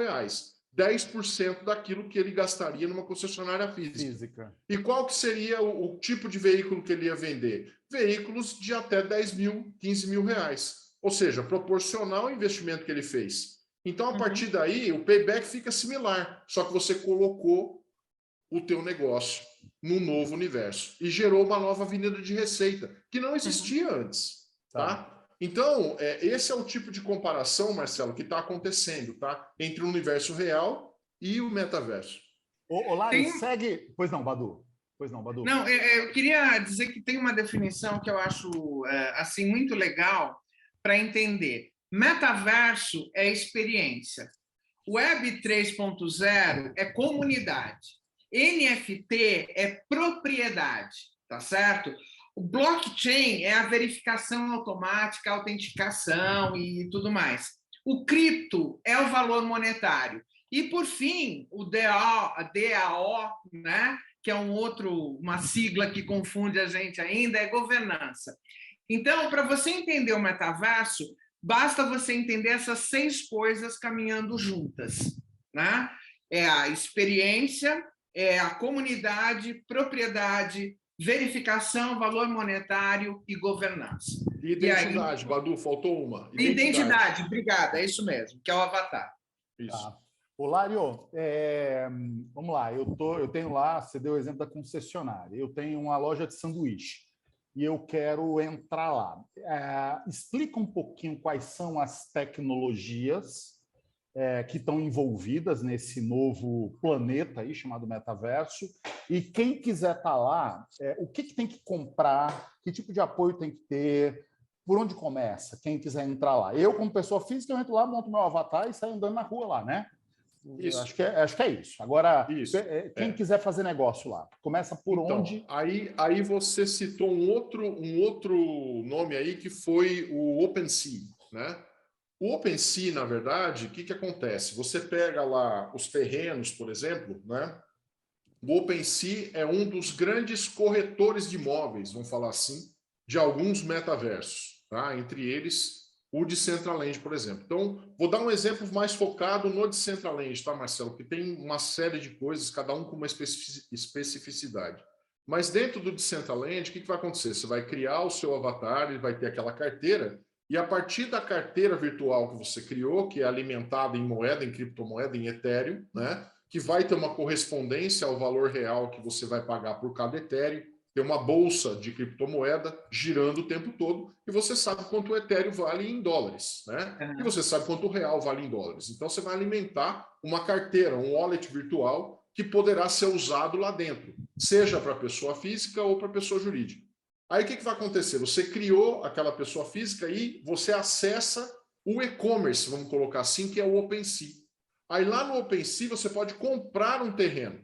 10% daquilo que ele gastaria numa concessionária física. E qual que seria o tipo de veículo que ele ia vender? Veículos de até 10 mil, 15 mil reais. Ou seja, proporcional ao investimento que ele fez. Então, a partir daí, o payback fica similar, só que você colocou o teu negócio num novo universo e gerou uma nova avenida de receita, que não existia antes, tá? Então, esse é o tipo de comparação, Marcelo, que está acontecendo, tá? Entre o universo real e o metaverso. Lari, segue... Pois não, Badu. Pois não, Badu. Não, eu queria dizer que tem uma definição que eu acho assim muito legal para entender. Metaverso é experiência. Web 3.0 é comunidade. NFT é propriedade, tá certo? O blockchain é a verificação automática, a autenticação e tudo mais. O cripto é o valor monetário. E, por fim, o DAO, né, que é uma sigla que confunde a gente ainda, é governança. Então, para você entender o metaverso, basta você entender essas 6 coisas caminhando juntas, né? É a experiência, é a comunidade, propriedade, verificação, valor monetário e governança. Identidade, Badu, faltou uma. Identidade, obrigada, é isso mesmo, que é o avatar. Isso. Tá. Lário, vamos lá, eu tenho lá, você deu o exemplo da concessionária, eu tenho uma loja de sanduíche e eu quero entrar lá. Explica um pouquinho quais são as tecnologias que estão envolvidas nesse novo planeta aí chamado metaverso, e quem quiser estar lá, o que tem que comprar, que tipo de apoio tem que ter, por onde começa, quem quiser entrar lá. Eu, como pessoa física, eu entro lá, monto meu avatar e saio andando na rua lá, né? Isso. Acho que é isso. Agora, quem quiser fazer negócio lá, começa por onde? Aí você citou um outro nome aí, que foi o OpenSea, né? O OpenSea, na verdade, o que acontece? Você pega lá os terrenos, por exemplo, né? O OpenSea é um dos grandes corretores de imóveis, vamos falar assim, de alguns metaversos, tá? Entre eles o Decentraland, por exemplo. Então, vou dar um exemplo mais focado no Decentraland, tá, Marcelo? Que tem uma série de coisas, cada um com uma especificidade. Mas dentro do Decentraland, o que vai acontecer? Você vai criar o seu avatar, ele vai ter aquela carteira, e a partir da carteira virtual que você criou, que é alimentada em moeda, em criptomoeda, em Ethereum, né? Que vai ter uma correspondência ao valor real que você vai pagar por cada Ethereum, tem uma bolsa de criptomoeda girando o tempo todo, e você sabe quanto o Ethereum vale em dólares, né? E você sabe quanto o real vale em dólares. Então, você vai alimentar uma carteira, um wallet virtual, que poderá ser usado lá dentro, seja para pessoa física ou para pessoa jurídica. Aí, o que vai acontecer? Você criou aquela pessoa física e você acessa o e-commerce, vamos colocar assim, que é o OpenSea. Aí, lá no OpenSea, você pode comprar um terreno,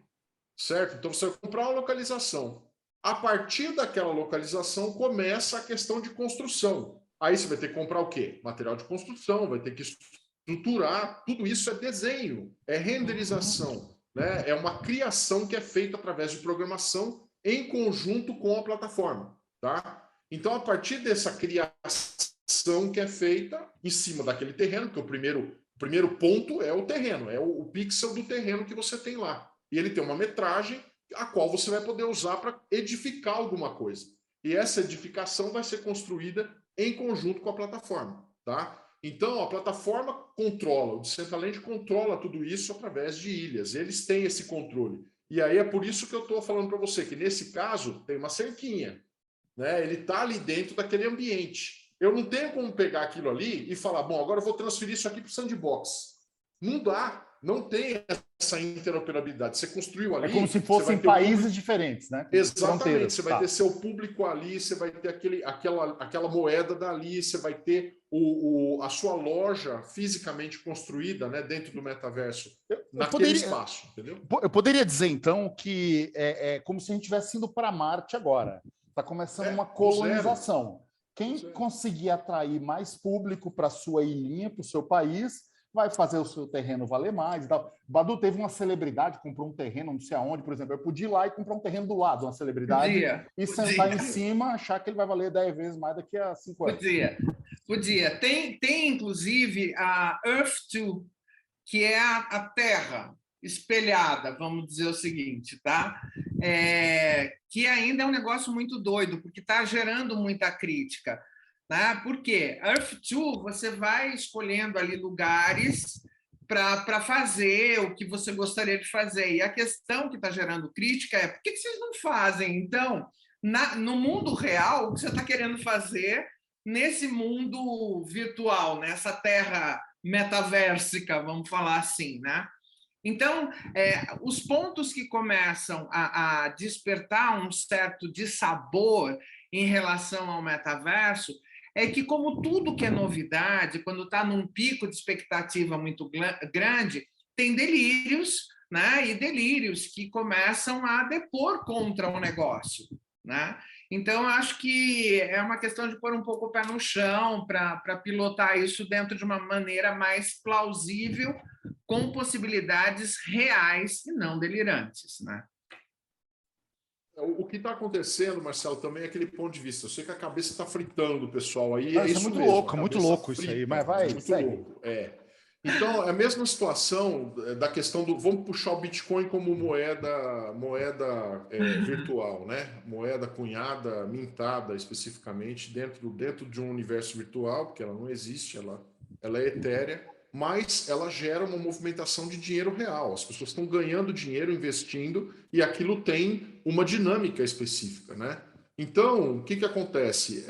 certo? Então, você vai comprar uma localização. A partir daquela localização, começa a questão de construção. Aí você vai ter que comprar o quê? Material de construção, vai ter que estruturar. Tudo isso é desenho, é renderização, né? É uma criação que é feita através de programação em conjunto com a plataforma, tá? Então, a partir dessa criação que é feita em cima daquele terreno, que o primeiro ponto é o terreno, é o pixel do terreno que você tem lá. E ele tem uma metragem a qual você vai poder usar para edificar alguma coisa. E essa edificação vai ser construída em conjunto com a plataforma, tá? Então, a plataforma controla, o Decentraland controla tudo isso através de ilhas. Eles têm esse controle. E aí é por isso que eu estou falando para você que, nesse caso, tem uma cerquinha, né? Ele está ali dentro daquele ambiente. Eu não tenho como pegar aquilo ali e falar, bom, agora eu vou transferir isso aqui para o sandbox. Não dá. não tem essa interoperabilidade. Você construiu ali... É como se fossem países diferentes, né? Exatamente. Você vai ter seu público ali, você vai ter aquela moeda dali, você vai ter a sua loja fisicamente construída, né, dentro do metaverso, naquele espaço, entendeu? Eu poderia dizer, então, que é como se a gente estivesse indo para Marte agora. Está começando uma colonização. Quem conseguir atrair mais público para a sua ilhinha, para o seu país, vai fazer o seu terreno valer mais e tal. Badu teve uma celebridade, comprou um terreno, não sei aonde, por exemplo. Eu podia ir lá e comprar um terreno do lado, uma celebridade, sentar em cima, achar que ele vai valer 10 vezes mais daqui a 5 anos. Podia. Tem, inclusive, a Earth-2, que é a Terra espelhada, vamos dizer o seguinte, tá? Que ainda é um negócio muito doido, porque está gerando muita crítica. Né? Por quê? Earth-2, você vai escolhendo ali lugares para fazer o que você gostaria de fazer. E a questão que está gerando crítica é por que vocês não fazem, então, no mundo real, o que você está querendo fazer nesse mundo virtual, nessa terra metaversica, vamos falar assim, né? Então, os pontos que começam a despertar um certo dissabor em relação ao metaverso é que, como tudo que é novidade, quando está num pico de expectativa muito grande, tem delírios, né? E delírios que começam a depor contra o negócio, né? Então, acho que é uma questão de pôr um pouco o pé no chão para pilotar isso dentro de uma maneira mais plausível, com possibilidades reais e não delirantes, né? O que está acontecendo, Marcelo, também é aquele ponto de vista. Eu sei que a cabeça está fritando o pessoal aí. Isso é muito mesmo, louco, muito louco frita, isso aí, mas vai, muito louco. Então, é a mesma situação da questão do... Vamos puxar o Bitcoin como moeda virtual, né? Moeda cunhada, mintada especificamente, dentro de um universo virtual, porque ela não existe, ela é etérea, mas ela gera uma movimentação de dinheiro real. As pessoas estão ganhando dinheiro, investindo, e aquilo tem uma dinâmica específica, né? Então, o que acontece?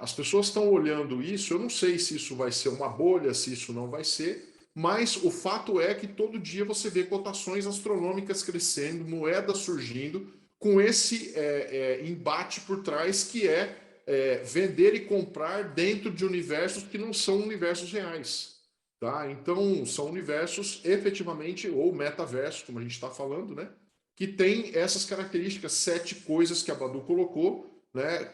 As pessoas estão olhando isso, eu não sei se isso vai ser uma bolha, se isso não vai ser, mas o fato é que todo dia você vê cotações astronômicas crescendo, moedas surgindo, com esse embate por trás que vender e comprar dentro de universos que não são universos reais. Tá? Então, são universos efetivamente, ou metaverso, como a gente está falando, né? Que tem essas características, 7 coisas que a Badu colocou, né?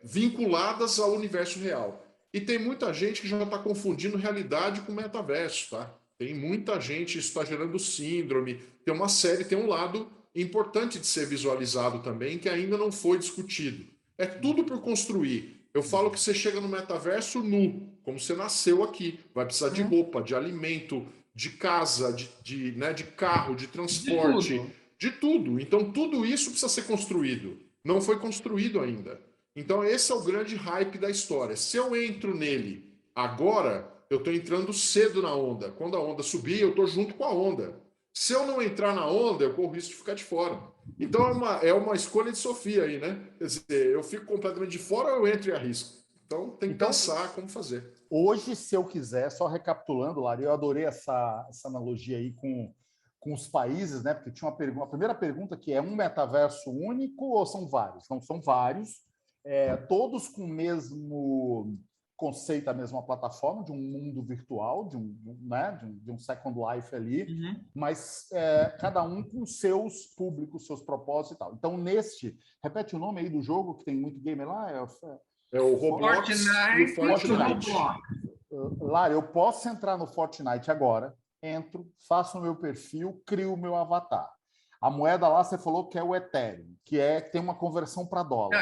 Vinculadas ao universo real. E tem muita gente que já está confundindo realidade com metaverso, tá? Tem muita gente, isso está gerando síndrome, tem um lado importante de ser visualizado também, que ainda não foi discutido. É tudo por construir. Eu falo que você chega no metaverso nu, como você nasceu aqui. Vai precisar de roupa, de alimento, de casa, de carro, de transporte, de tudo. Então, tudo isso precisa ser construído. Não foi construído ainda. Então, esse é o grande hype da história. Se eu entro nele agora, eu estou entrando cedo na onda. Quando a onda subir, eu estou junto com a onda. Se eu não entrar na onda, eu corro o risco de ficar de fora. Então, é uma escolha de Sofia aí, né? Quer dizer, eu fico completamente de fora ou eu entro e arrisco? Então, tem que pensar como fazer. Hoje, se eu quiser, só recapitulando, Lari, eu adorei essa analogia aí com os países, né? Porque tinha a primeira pergunta que é um metaverso único ou são vários? Não, são vários, todos com o mesmo conceito, a mesma plataforma, de um mundo virtual, de um Second Life ali, mas cada um com seus públicos, seus propósitos e tal. Então, repete o nome aí do jogo, que tem muito gamer lá? É o Roblox e o Fortnite. Lara, eu posso entrar no Fortnite agora, entro, faço o meu perfil, crio o meu avatar. A moeda lá, você falou que é o Ethereum, que tem uma conversão para dólar.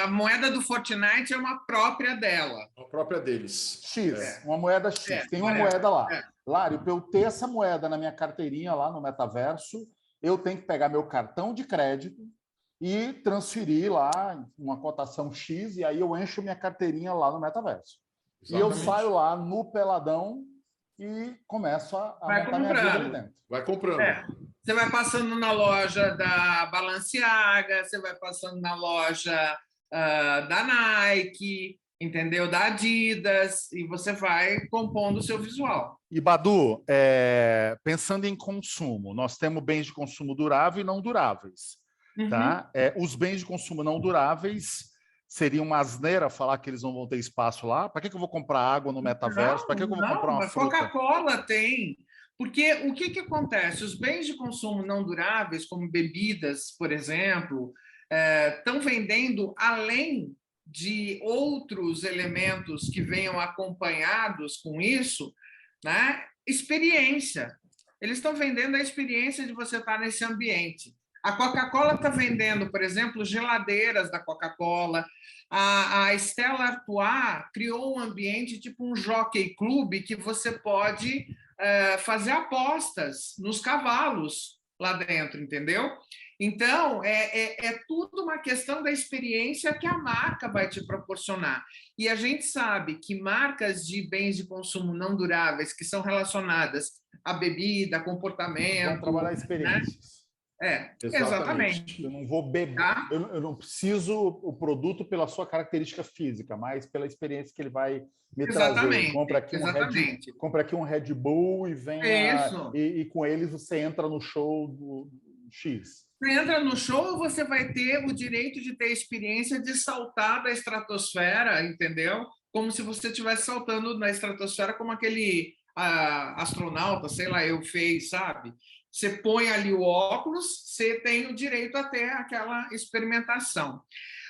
A moeda do Fortnite é uma própria dela. A própria deles. X, uma moeda X. Tem uma moeda lá. Lário, para eu ter essa moeda na minha carteirinha lá no metaverso, eu tenho que pegar meu cartão de crédito e transferir lá uma cotação X, e aí eu encho minha carteirinha lá no metaverso. Exatamente. E eu saio lá no peladão e começo a montar minha vida ali dentro. Vai comprando. Você vai passando na loja da Balenciaga, você vai passando na loja da Nike, entendeu? Da Adidas, e você vai compondo o seu visual. E, Badu, pensando em consumo, nós temos bens de consumo durável e não duráveis. Tá? Os bens de consumo não duráveis seria uma asneira falar que eles não vão ter espaço lá? Para que eu vou comprar água no metaverso? Para que eu vou comprar uma mas fruta? Coca-Cola tem. Porque o que acontece? Os bens de consumo não duráveis, como bebidas, por exemplo, estão vendendo além de outros elementos que venham acompanhados com isso, né? Experiência. Eles estão vendendo a experiência de você estar nesse ambiente. A Coca-Cola está vendendo, por exemplo, geladeiras da Coca-Cola. A Stella Artois criou um ambiente tipo um jockey club que você pode fazer apostas nos cavalos lá dentro, entendeu? Então, é tudo uma questão da experiência que a marca vai te proporcionar. E a gente sabe que marcas de bens de consumo não duráveis, que são relacionadas à bebida, comportamento... Vão trabalhar experiências. Né? Exatamente. Eu não vou beber, tá? eu não preciso o produto pela sua característica física, mas pela experiência que ele vai me trazer. Compra aqui um Red Bull e venha e com eles você entra no show do X. Você entra no show, você vai ter o direito de ter a experiência de saltar da estratosfera, entendeu? Como se você estivesse saltando na estratosfera como aquele astronauta, sei lá, fez, sabe? Você põe ali o óculos, você tem o direito a ter aquela experimentação.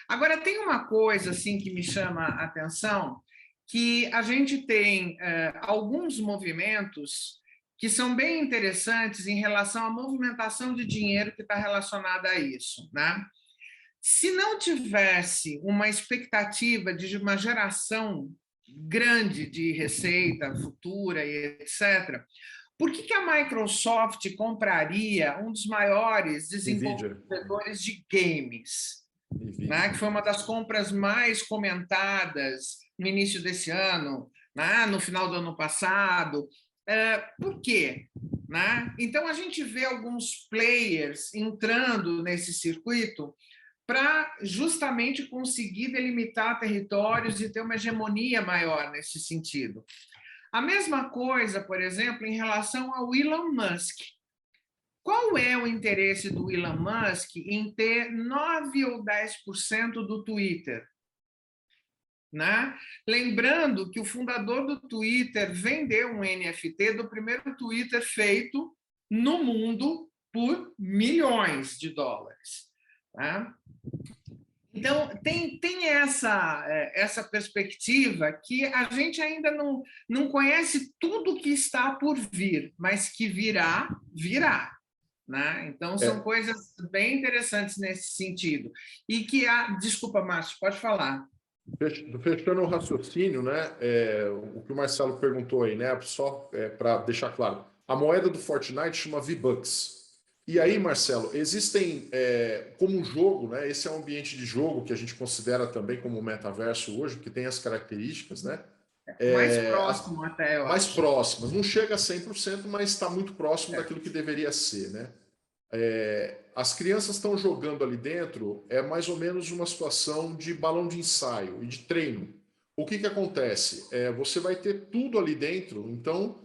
Agora, tem uma coisa assim que me chama a atenção, que a gente tem alguns movimentos que são bem interessantes em relação à movimentação de dinheiro que está relacionada a isso, né? Se não tivesse uma expectativa de uma geração grande de receita futura e etc., por que a Microsoft compraria um dos maiores desenvolvedores de games, né? Que foi uma das compras mais comentadas no início desse ano, né? No final do ano passado? Por quê? Né? Então, a gente vê alguns players entrando nesse circuito para justamente conseguir delimitar territórios e ter uma hegemonia maior nesse sentido. A mesma coisa, por exemplo, em relação ao Elon Musk. Qual é o interesse do Elon Musk em ter 9 ou 10% do Twitter? Né? Lembrando que o fundador do Twitter vendeu um NFT do primeiro Twitter feito no mundo por milhões de dólares. Né? Então, tem essa perspectiva que a gente ainda não conhece tudo que está por vir, mas que virá. Né? Então, são coisas bem interessantes nesse sentido. E que Desculpa, Márcio, pode falar. Fechando o raciocínio, né? O que o Marcelo perguntou aí, né? Só para deixar claro, a moeda do Fortnite chama V-Bucks. E aí, Marcelo, existem como um jogo, né? Esse é um ambiente de jogo que a gente considera também como metaverso hoje, que tem as características, né? Mais próximo até, eu acho. Mais próximas. Não chega a 100%, mas está muito próximo daquilo que deveria ser, né? As crianças estão jogando ali dentro, é mais ou menos uma situação de balão de ensaio e de treino. O que acontece? Você vai ter tudo ali dentro, então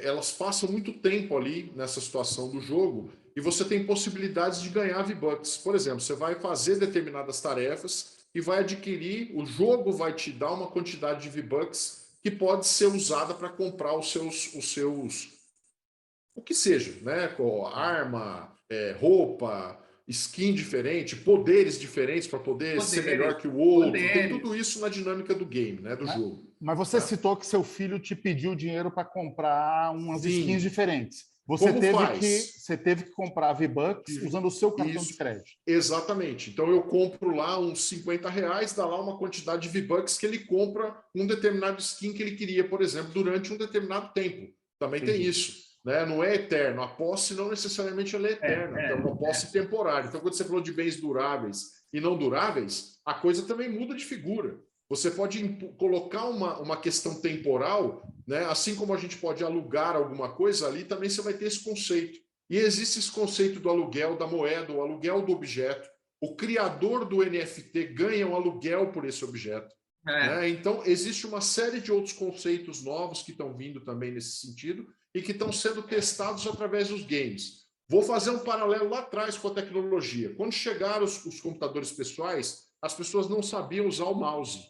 elas passam muito tempo ali nessa situação do jogo e você tem possibilidades de ganhar V-Bucks. Por exemplo, você vai fazer determinadas tarefas e vai adquirir, o jogo vai te dar uma quantidade de V-Bucks que pode ser usada para comprar os seus o que seja, né? Arma, roupa, skin diferente, poderes diferentes para poder ser melhor que o outro. Tem tudo isso na dinâmica do game, né? Do jogo. Mas você citou que seu filho te pediu dinheiro para comprar umas skins diferentes. Você teve que comprar V-Bucks usando o seu cartão de crédito. Exatamente. Então eu compro lá uns R$50, dá lá uma quantidade de V-Bucks que ele compra um determinado skin que ele queria, por exemplo, durante um determinado tempo. Também tem isso. Né? Não é eterno. A posse não necessariamente ela é eterna. É uma posse temporária. Então, quando você falou de bens duráveis e não duráveis, a coisa também muda de figura. Você pode colocar uma questão temporal, né? Assim como a gente pode alugar alguma coisa, ali também você vai ter esse conceito. E existe esse conceito do aluguel da moeda, o aluguel do objeto. O criador do NFT ganha um aluguel por esse objeto. né? Então, existe uma série de outros conceitos novos que estão vindo também nesse sentido e que estão sendo testados através dos games. Vou fazer um paralelo lá atrás com a tecnologia. Quando chegaram os computadores pessoais, as pessoas não sabiam usar o mouse.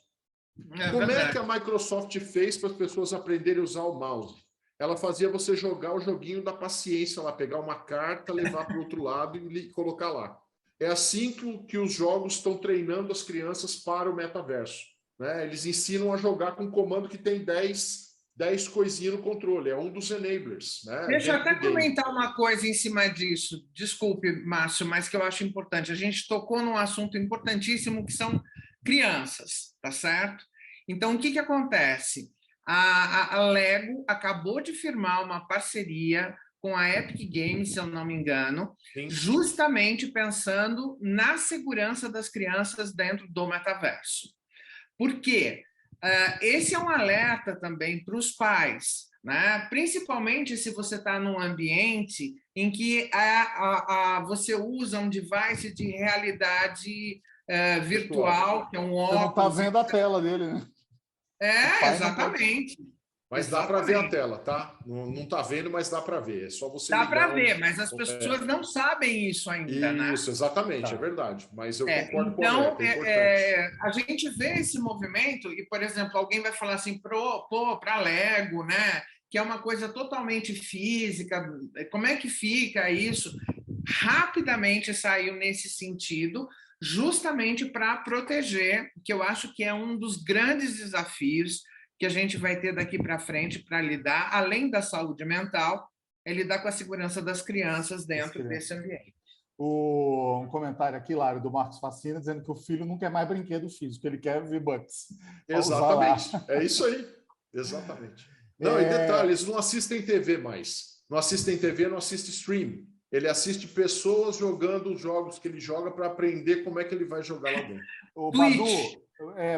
Como é que a Microsoft fez para as pessoas aprenderem a usar o mouse? Ela fazia você jogar o joguinho da paciência lá, pegar uma carta, levar para o outro lado e colocar lá. É assim que os jogos estão treinando as crianças para o metaverso, né? Eles ensinam a jogar com um comando que tem 10 coisinhas no controle, é um dos enablers, né? Deixa eu até comentar uma coisa em cima disso. Desculpe, Márcio, mas que eu acho importante. A gente tocou num assunto importantíssimo que são crianças, tá certo? Então, o que acontece? A Lego acabou de firmar uma parceria com a Epic Games, se eu não me engano, sim, justamente pensando na segurança das crianças dentro do metaverso. Por quê? Esse é um alerta também para os pais, né? Principalmente se você está num ambiente em que você usa um device de realidade virtual, que é um óculos. Você não está vendo a tela dele, né? Exatamente. Mas dá para ver a tela, tá? Não está vendo, mas dá para ver. É só você ligar. Dá para ver, mas as pessoas não sabem isso ainda, né? Isso, exatamente, é verdade. Mas eu concordo com então, a gente vê esse movimento e, por exemplo, alguém vai falar assim, para Lego, né? Que é uma coisa totalmente física. Como é que fica isso? Rapidamente saiu nesse sentido, justamente para proteger, que eu acho que é um dos grandes desafios que a gente vai ter daqui para frente para lidar, além da saúde mental, é lidar com a segurança das crianças dentro desse ambiente. Um comentário aqui, Lário, do Marcos Facina, dizendo que o filho não quer mais brinquedo físico, ele quer V-Bucks. Exatamente, é isso aí, exatamente. Não, e detalhe, eles não assistem TV mais. Não assistem TV, não assistem stream. Ele assiste pessoas jogando os jogos que ele joga para aprender como é que ele vai jogar lá dentro. O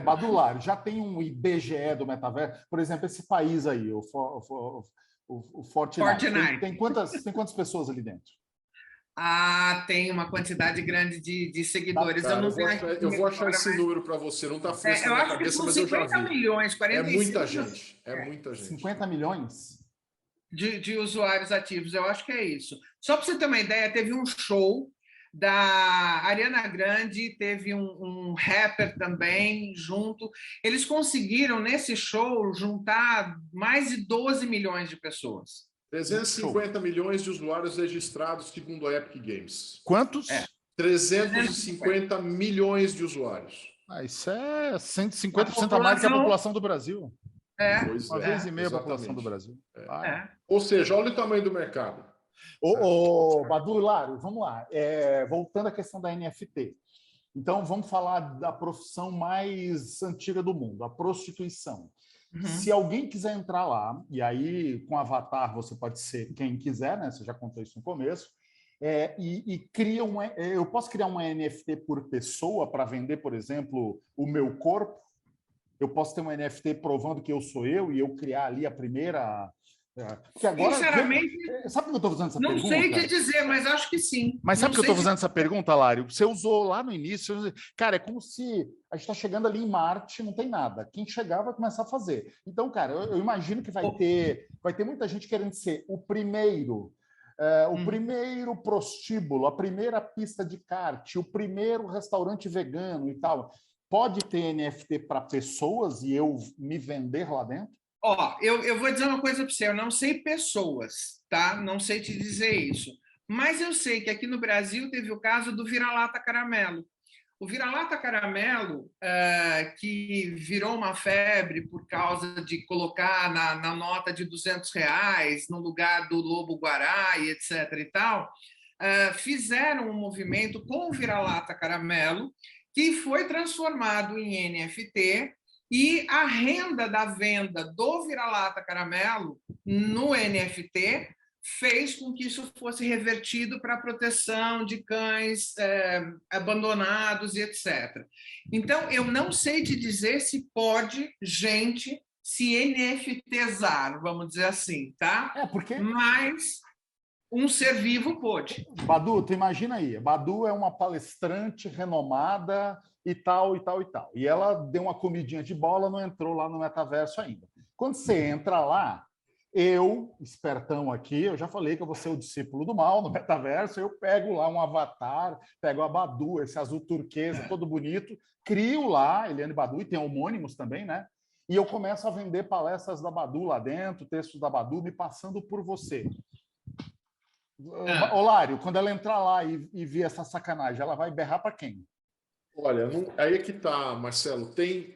Badu, Lário, já tem um IBGE do metaverso? Por exemplo, esse país aí, o Fortnite. Tem quantas pessoas ali dentro? Tem uma quantidade grande de seguidores. Cara, eu vou achar esse número para você, não está fresco na minha cabeça, mas eu já vi. 50 milhões, 45 É muita gente, é muita gente. 50 milhões? De usuários ativos, eu acho que é isso. Só para você ter uma ideia, teve um show da Ariana Grande, teve um rapper também junto. Eles conseguiram, nesse show, juntar mais de 12 milhões de pessoas. 350 milhões de usuários registrados, segundo a Epic Games. Quantos? 350 milhões de usuários. Isso é 150% a mais que a população do Brasil. Uma vez e meia a população do Brasil. Ou seja, olha o tamanho do mercado. Badu, Lário, vamos lá. Voltando à questão da NFT. Então, vamos falar da profissão mais antiga do mundo, a prostituição. Uhum. Se alguém quiser entrar lá, e aí com avatar você pode ser quem quiser, né? Você já contou isso no começo, e cria eu posso criar uma NFT por pessoa para vender, por exemplo, o meu corpo? Eu posso ter um NFT provando que eu sou eu e eu criar ali a primeira... Porque agora, sinceramente, sabe por que eu estou fazendo essa pergunta? Não sei te dizer, mas acho que sim. Mas sabe por que eu estou fazendo essa pergunta, Lário? Você usou lá no início. Cara, é como se a gente está chegando ali em Marte, não tem nada. Quem chegar vai começar a fazer. Então, cara, eu imagino que vai ter muita gente querendo ser o primeiro. O primeiro prostíbulo, a primeira pista de kart, o primeiro restaurante vegano e tal. Pode ter NFT para pessoas e eu me vender lá dentro? Eu vou dizer uma coisa para você, eu não sei pessoas, tá? Não sei te dizer isso. Mas eu sei que aqui no Brasil teve o caso do vira-lata caramelo. O vira-lata caramelo, que virou uma febre por causa de colocar na nota de R$200 no lugar do lobo-guará e etc. e tal, fizeram um movimento com o vira-lata caramelo que foi transformado em NFT e a renda da venda do vira-lata caramelo no NFT fez com que isso fosse revertido para a proteção de cães abandonados e etc. Então, eu não sei te dizer se pode gente se NFTizar, vamos dizer assim, tá? Mas um ser vivo pode. Badu, tu imagina aí, Badu é uma palestrante renomada e tal, e tal, e tal. E ela deu uma comidinha de bola, não entrou lá no metaverso ainda. Quando você entra lá, eu, espertão aqui, eu já falei que eu vou ser o discípulo do mal no metaverso, eu pego lá um avatar, pego a Badu, esse azul turquesa, todo bonito, crio lá, Eliane Badu, e tem homônimos também, né? E eu começo a vender palestras da Badu lá dentro, textos da Badu, me passando por você. Olário, quando ela entrar lá e ver essa sacanagem, ela vai berrar para quem? Olha, aí é que tá, Marcelo.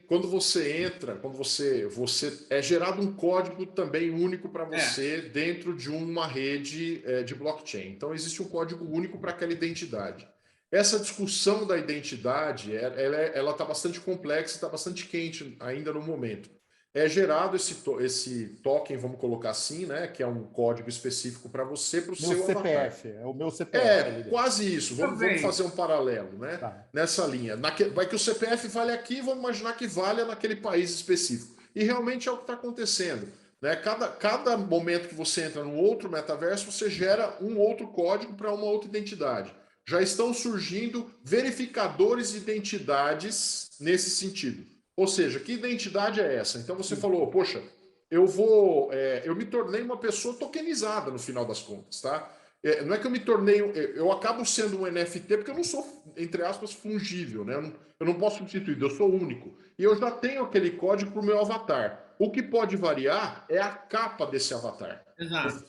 Quando você entra, quando você é gerado um código também único para você dentro de uma rede de blockchain. Então existe um código único para aquela identidade. Essa discussão da identidade, ela está bastante complexa, está bastante quente ainda no momento. É gerado esse token, vamos colocar assim, né, que é um código específico para você, para o seu CPF, avatar. é o meu CPF. Quase isso. Vamos fazer um paralelo, né? Tá. Nessa linha. Vai que o CPF vale aqui, vamos imaginar que valha naquele país específico. E realmente é o que está acontecendo. Né? Cada momento que você entra num outro metaverso, você gera um outro código para uma outra identidade. Já estão surgindo verificadores de identidades nesse sentido. Ou seja, que identidade é essa? Então você falou, poxa, eu me tornei uma pessoa tokenizada no final das contas, tá? Não é que eu me tornei, eu acabo sendo um NFT porque eu não sou, entre aspas, fungível, né? Eu não posso substituir, eu sou único. E eu já tenho aquele código para o meu avatar. O que pode variar é a capa desse avatar. Exato.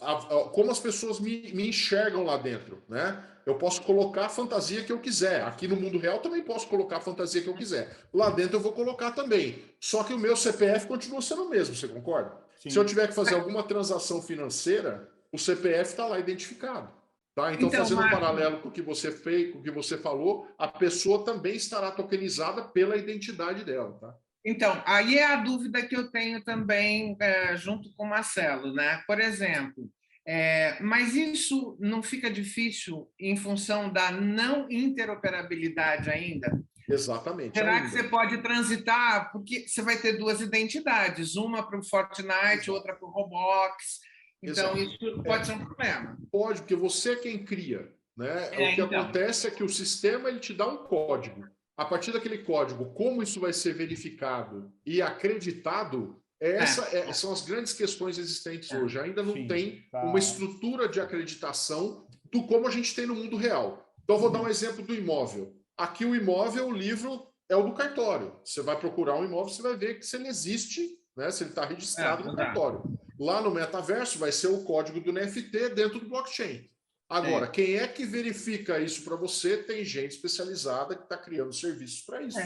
Como as pessoas me enxergam lá dentro, né? Eu posso colocar a fantasia que eu quiser. Aqui no mundo real também posso colocar a fantasia que eu quiser. Lá dentro eu vou colocar também. Só que o meu CPF continua sendo o mesmo, você concorda? Sim. Se eu tiver que fazer alguma transação financeira, o CPF está lá identificado. Tá? Então, fazendo um paralelo com o que você fez, com o que você falou, a pessoa também estará tokenizada pela identidade dela. Tá? Então, aí é a dúvida que eu tenho também junto com o Marcelo, né? Por exemplo, mas isso não fica difícil em função da não interoperabilidade ainda? Exatamente. Será que você pode transitar? Porque você vai ter duas identidades, uma para o Fortnite, outra para o Roblox. Então, isso pode ser um problema. Pode, porque você é quem cria. Né? O que acontece é que o sistema ele te dá um código. A partir daquele código, como isso vai ser verificado e acreditado, são as grandes questões existentes hoje. Ainda não tem uma estrutura de acreditação do como a gente tem no mundo real. Então, vou dar um exemplo do imóvel. Aqui o imóvel, o livro é o do cartório. Você vai procurar um imóvel, você vai ver que se ele existe, né? Se ele está registrado no cartório. Lá no metaverso vai ser o código do NFT dentro do blockchain. Agora, quem é que verifica isso para você? Tem gente especializada que está criando serviços para isso.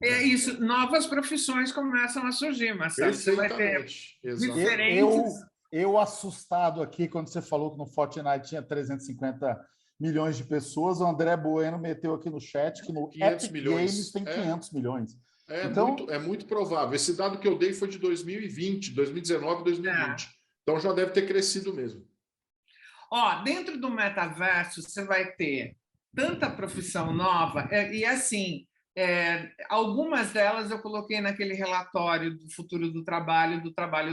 Isso. Novas profissões começam a surgir, Marcelo. Você vai ter diferentes... Eu assustado aqui quando você falou que no Fortnite tinha 350 milhões de pessoas, o André Bueno meteu aqui no chat que no Epic Games tem 500 milhões. Então, é muito provável. Esse dado que eu dei foi de 2020, 2019, 2020. Então já deve ter crescido mesmo. Dentro do metaverso, você vai ter tanta profissão nova, e assim, algumas delas eu coloquei naquele relatório do futuro do trabalho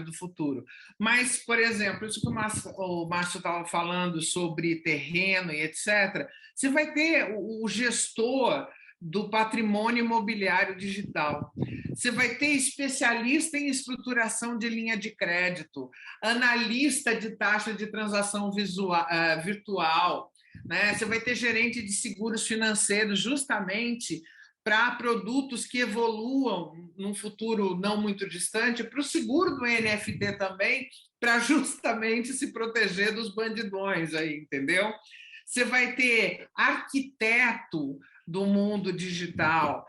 do futuro. Mas, por exemplo, isso que o Márcio estava falando sobre terreno e etc., você vai ter o gestor do patrimônio imobiliário digital. Você vai ter especialista em estruturação de linha de crédito, analista de taxa de transação virtual, né? Você vai ter gerente de seguros financeiros justamente para produtos que evoluam num futuro não muito distante, para o seguro do NFT também, para justamente se proteger dos bandidões aí, entendeu? Você vai ter arquiteto do mundo digital,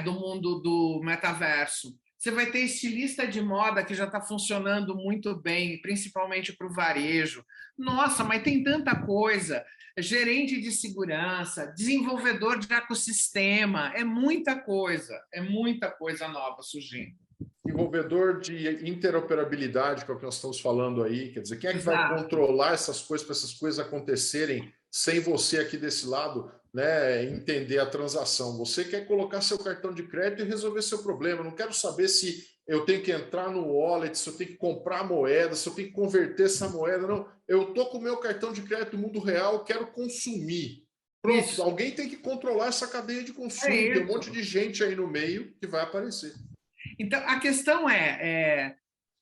do mundo do metaverso. Você vai ter estilista de moda que já está funcionando muito bem, principalmente para o varejo. Nossa, mas tem tanta coisa. Gerente de segurança, desenvolvedor de ecossistema, é muita coisa nova surgindo. Desenvolvedor de interoperabilidade, que é o que nós estamos falando aí, quer dizer, quem é que vai controlar essas coisas para essas coisas acontecerem sem você aqui desse lado, né, entender a transação? Você quer colocar seu cartão de crédito e resolver seu problema. Eu não quero saber se eu tenho que entrar no wallet, se eu tenho que comprar moeda, se eu tenho que converter essa moeda. Não, eu estou com o meu cartão de crédito no mundo real, quero consumir. Pronto, Isso. alguém tem que controlar essa cadeia de consumo. Tem um monte de gente aí no meio que vai aparecer. Então, a questão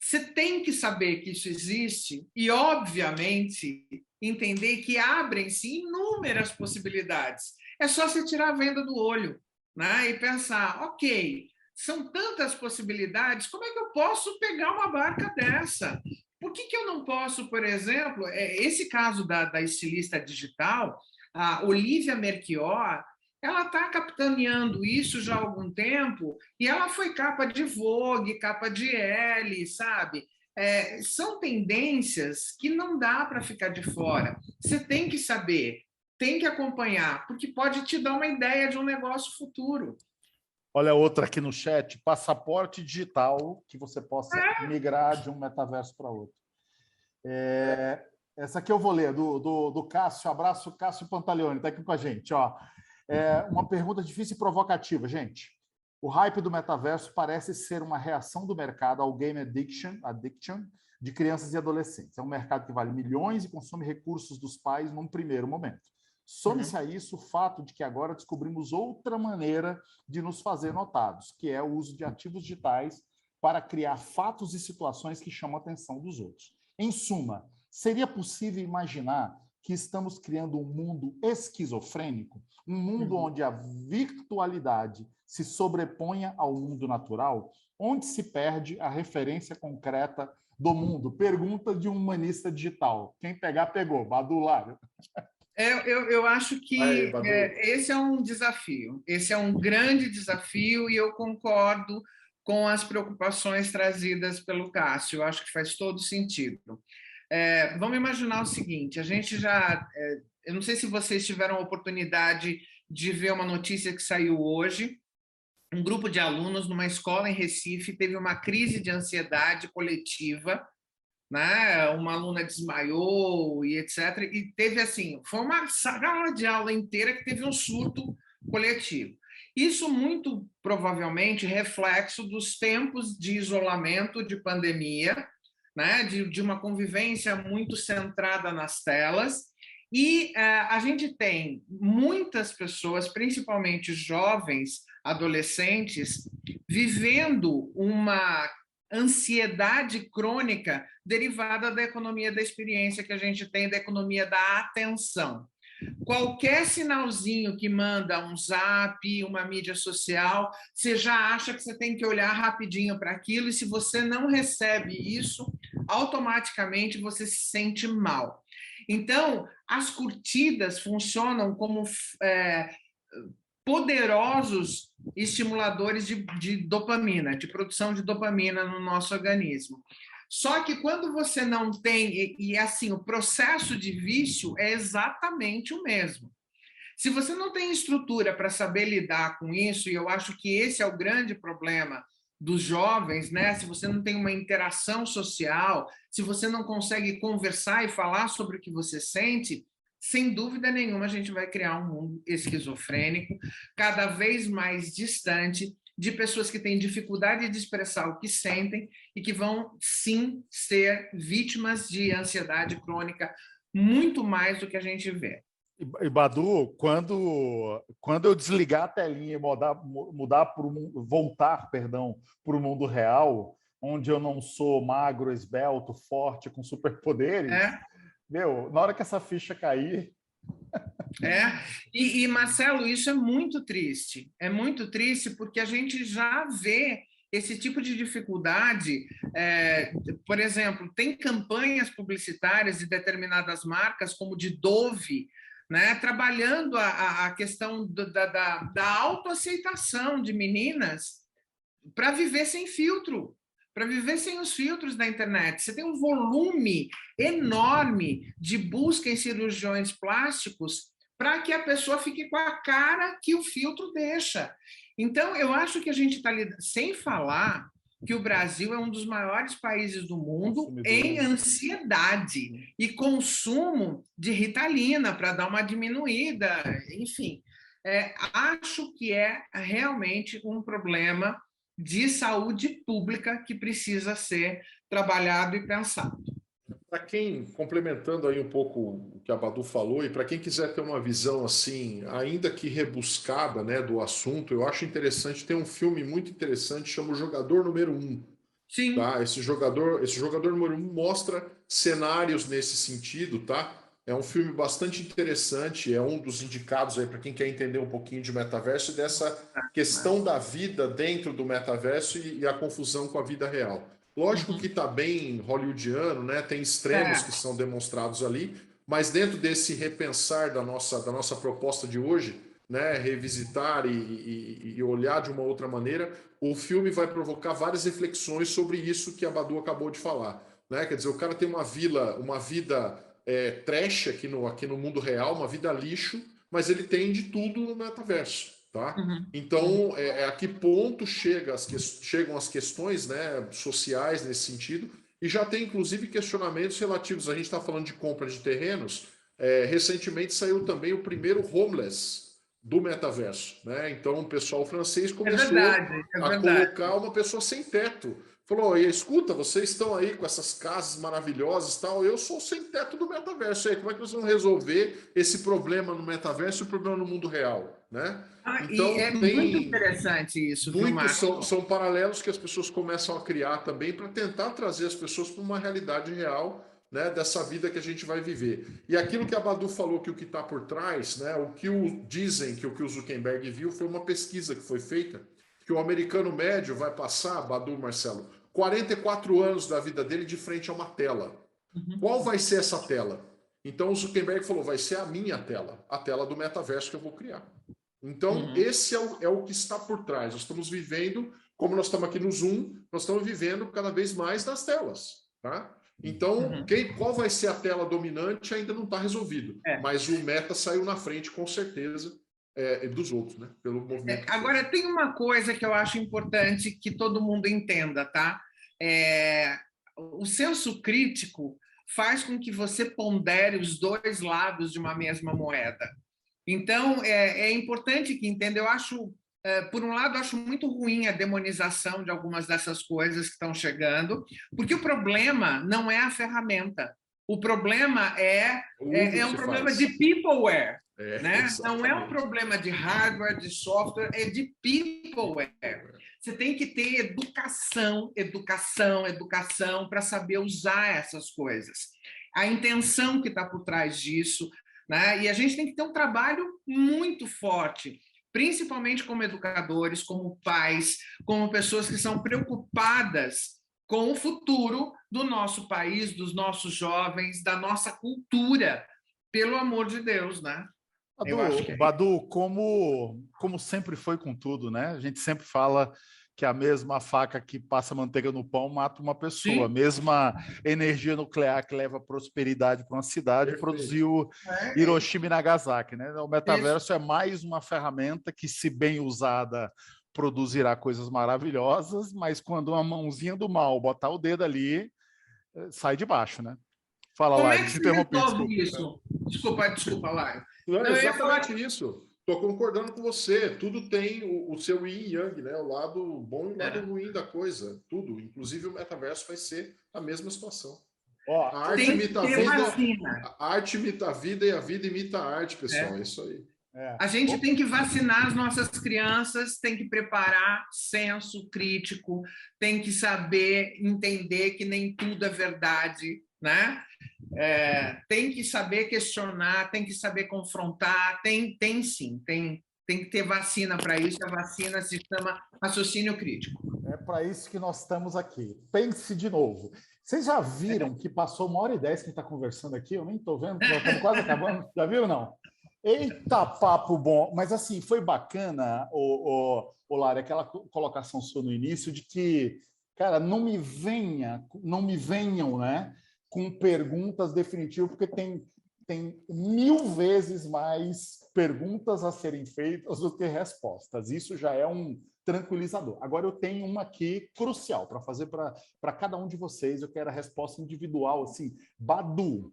você tem que saber que isso existe e, obviamente, entender que abrem-se inúmeras possibilidades. É só você tirar a venda do olho, né? E pensar, ok, são tantas possibilidades, como é que eu posso pegar uma barca dessa? Por que eu não posso, por exemplo, esse caso da estilista digital, a Olivia Merchior, ela está capitaneando isso já há algum tempo e ela foi capa de Vogue, capa de Elle, sabe? São tendências que não dá para ficar de fora. Você tem que saber, tem que acompanhar, porque pode te dar uma ideia de um negócio futuro. Olha outra aqui no chat, passaporte digital que você possa migrar de um metaverso para outro. Essa aqui eu vou ler, do Cássio. Abraço, Cássio Pantaleone, está aqui com a gente. Ó. Uma pergunta difícil e provocativa, gente. O hype do metaverso parece ser uma reação do mercado ao game addiction de crianças e adolescentes. É um mercado que vale milhões e consome recursos dos pais num primeiro momento. Some-se a isso o fato de que agora descobrimos outra maneira de nos fazer notados, que é o uso de ativos digitais para criar fatos e situações que chamam a atenção dos outros. Em suma, seria possível imaginar que estamos criando um mundo esquizofrênico, um mundo onde a virtualidade se sobreponha ao mundo natural, onde se perde a referência concreta do mundo? Pergunta de um humanista digital. Quem pegar, pegou. Badu Lara. Eu acho que esse é um desafio, esse é um grande desafio e eu concordo com as preocupações trazidas pelo Cássio, eu acho que faz todo sentido. Vamos imaginar o seguinte, a gente eu não sei se vocês tiveram a oportunidade de ver uma notícia que saiu hoje, um grupo de alunos numa escola em Recife teve uma crise de ansiedade coletiva, né? Uma aluna desmaiou e etc. E teve assim, foi uma sala de aula inteira que teve um surto coletivo. Isso muito provavelmente reflexo dos tempos de isolamento, de pandemia, né? De uma convivência muito centrada nas telas. E a gente tem muitas pessoas, principalmente jovens, adolescentes, vivendo uma ansiedade crônica derivada da economia da experiência que a gente tem, da economia da atenção. Qualquer sinalzinho que manda um zap, uma mídia social, você já acha que você tem que olhar rapidinho para aquilo, e se você não recebe isso, automaticamente você se sente mal. Então, as curtidas funcionam como poderosos estimuladores de dopamina, de produção de dopamina no nosso organismo. Só que quando você não tem, e assim, o processo de vício é exatamente o mesmo. Se você não tem estrutura para saber lidar com isso, e eu acho que esse é o grande problema dos jovens, né? Se você não tem uma interação social, se você não consegue conversar e falar sobre o que você sente, sem dúvida nenhuma a gente vai criar um mundo esquizofrênico, cada vez mais distante, de pessoas que têm dificuldade de expressar o que sentem e que vão, sim, ser vítimas de ansiedade crônica muito mais do que a gente vê. E Badu, quando eu desligar a telinha e voltar para o mundo real, onde eu não sou magro, esbelto, forte, com superpoderes, na hora que essa ficha cair... E Marcelo, isso é muito triste. É muito triste porque a gente já vê esse tipo de dificuldade. Por exemplo, tem campanhas publicitárias de determinadas marcas, como de Dove, né, trabalhando a questão da autoaceitação de meninas para viver sem filtro, para viver sem os filtros da internet. Você tem um volume enorme de busca em cirurgiões plásticos para que a pessoa fique com a cara que o filtro deixa. Então, eu acho que a gente está lidando, sem falar que o Brasil é um dos maiores países do mundo em ansiedade e consumo de Ritalina para dar uma diminuída, enfim. Acho que é realmente um problema de saúde pública que precisa ser trabalhado e pensado. Para quem, complementando aí um pouco o que a Badu falou, e para quem quiser ter uma visão assim, ainda que rebuscada, né, do assunto, eu acho interessante, tem um filme muito interessante, chama O Jogador Número Um. Sim. Tá? Esse jogador número um mostra cenários nesse sentido, tá? É um filme bastante interessante, é um dos indicados aí para quem quer entender um pouquinho de metaverso e dessa questão da vida dentro do metaverso e a confusão com a vida real. Lógico que está bem hollywoodiano, né? Tem extremos que É. são demonstrados ali, mas dentro desse repensar da nossa proposta de hoje, né? Revisitar e olhar de uma outra maneira, o filme vai provocar várias reflexões sobre isso que a Badu acabou de falar, né? Quer dizer, o cara tem uma vida trash aqui no mundo real, uma vida lixo, mas ele tem de tudo no metaverso, tá? Uhum. Então, a que ponto chegam as questões, né, sociais nesse sentido, e já tem inclusive questionamentos relativos, a gente está falando de compra de terrenos, recentemente saiu também o primeiro homeless do metaverso, né? Então, o pessoal francês É começou verdade, é a verdade. colocar uma pessoa sem teto. Falou, e escuta, vocês estão aí com essas casas maravilhosas e tal, eu sou sem teto do metaverso. E aí, como é que nós vamos resolver esse problema no metaverso e o problema no mundo real, né? E Então, é muito tem interessante isso, viu, muitos Márcio? são paralelos que as pessoas começam a criar também para tentar trazer as pessoas para uma realidade real, né, dessa vida que a gente vai viver. E aquilo que a Badu falou, que o que está por trás, né, dizem que o que o Zuckerberg viu foi uma pesquisa que foi feita, que o americano médio vai passar, Badu, Marcelo, 44 anos da vida dele de frente a uma tela. Uhum. Qual vai ser essa tela? Então o Zuckerberg falou, vai ser a minha tela, a tela do metaverso que eu vou criar. Então, Uhum. esse é o que está por trás. Nós estamos vivendo, como nós estamos aqui no Zoom, nós estamos vivendo cada vez mais nas telas. Tá? Então, Uhum. qual vai ser a tela dominante ainda não está resolvido. É. Mas o Meta saiu na frente, com certeza, dos outros, né? Pelo movimento que Agora, fez. tem uma coisa que eu acho importante que todo mundo entenda, tá? O senso crítico faz com que você pondere os dois lados de uma mesma moeda. Então, é importante que entenda. Eu acho, por um lado, acho muito ruim a demonização de algumas dessas coisas que estão chegando, porque o problema não é a ferramenta. O problema O uso é que um se problema de faz. peopleware. Né? Não é um Exatamente. problema de hardware, de software, é de peopleware. Você tem que ter educação, educação, educação para saber usar essas coisas. A intenção que está por trás disso, né? E a gente tem que ter um trabalho muito forte, principalmente como educadores, como pais, como pessoas que são preocupadas com o futuro do nosso país, dos nossos jovens, da nossa cultura, pelo amor de Deus, né? Eu acho que é isso. Badu, como sempre foi com tudo, né? A gente sempre fala que a mesma faca que passa manteiga no pão mata uma pessoa, a Sim, mesma energia nuclear que leva prosperidade para uma cidade Perfeito. produziu é isso. Hiroshima e Nagasaki, né? O Isso. metaverso é mais uma ferramenta que, se bem usada, produzirá coisas maravilhosas, mas quando uma mãozinha do mal botar o dedo ali, sai de baixo, né? Fala, Como Lai, é que te se interrompi, desculpa. resolve isso? Desculpa, Laio. Não, é Não, eu ia falar exatamente isso. Estou concordando com você. Tudo tem o seu yin e yang, né? O lado bom e o lado ruim da coisa. Tudo. Inclusive o metaverso vai ser a mesma situação. Ó, A arte tem que imita a ter vida, vacina. a arte imita a vida e a vida imita a arte, pessoal. É. É isso aí. é. A gente tem que vacinar as nossas crianças, tem que preparar senso crítico, tem que saber entender que nem tudo é verdade, né? Tem que saber questionar, tem que saber confrontar, tem sim, tem que ter vacina para isso. A vacina se chama raciocínio crítico. É para isso que nós estamos aqui. Pense de novo. Vocês já viram que passou 1h10 que a gente está conversando aqui? Eu nem estou vendo, nós estamos quase acabando. Já viram, não? Eita, papo bom! Mas assim, foi bacana, o Lari, aquela colocação sua no início de que, cara, não me venham, né, com perguntas definitivas, porque tem 1000 vezes mais perguntas a serem feitas do que respostas. Isso já é um tranquilizador. Agora eu tenho uma aqui crucial para fazer para cada um de vocês. Eu quero a resposta individual, assim, Badu.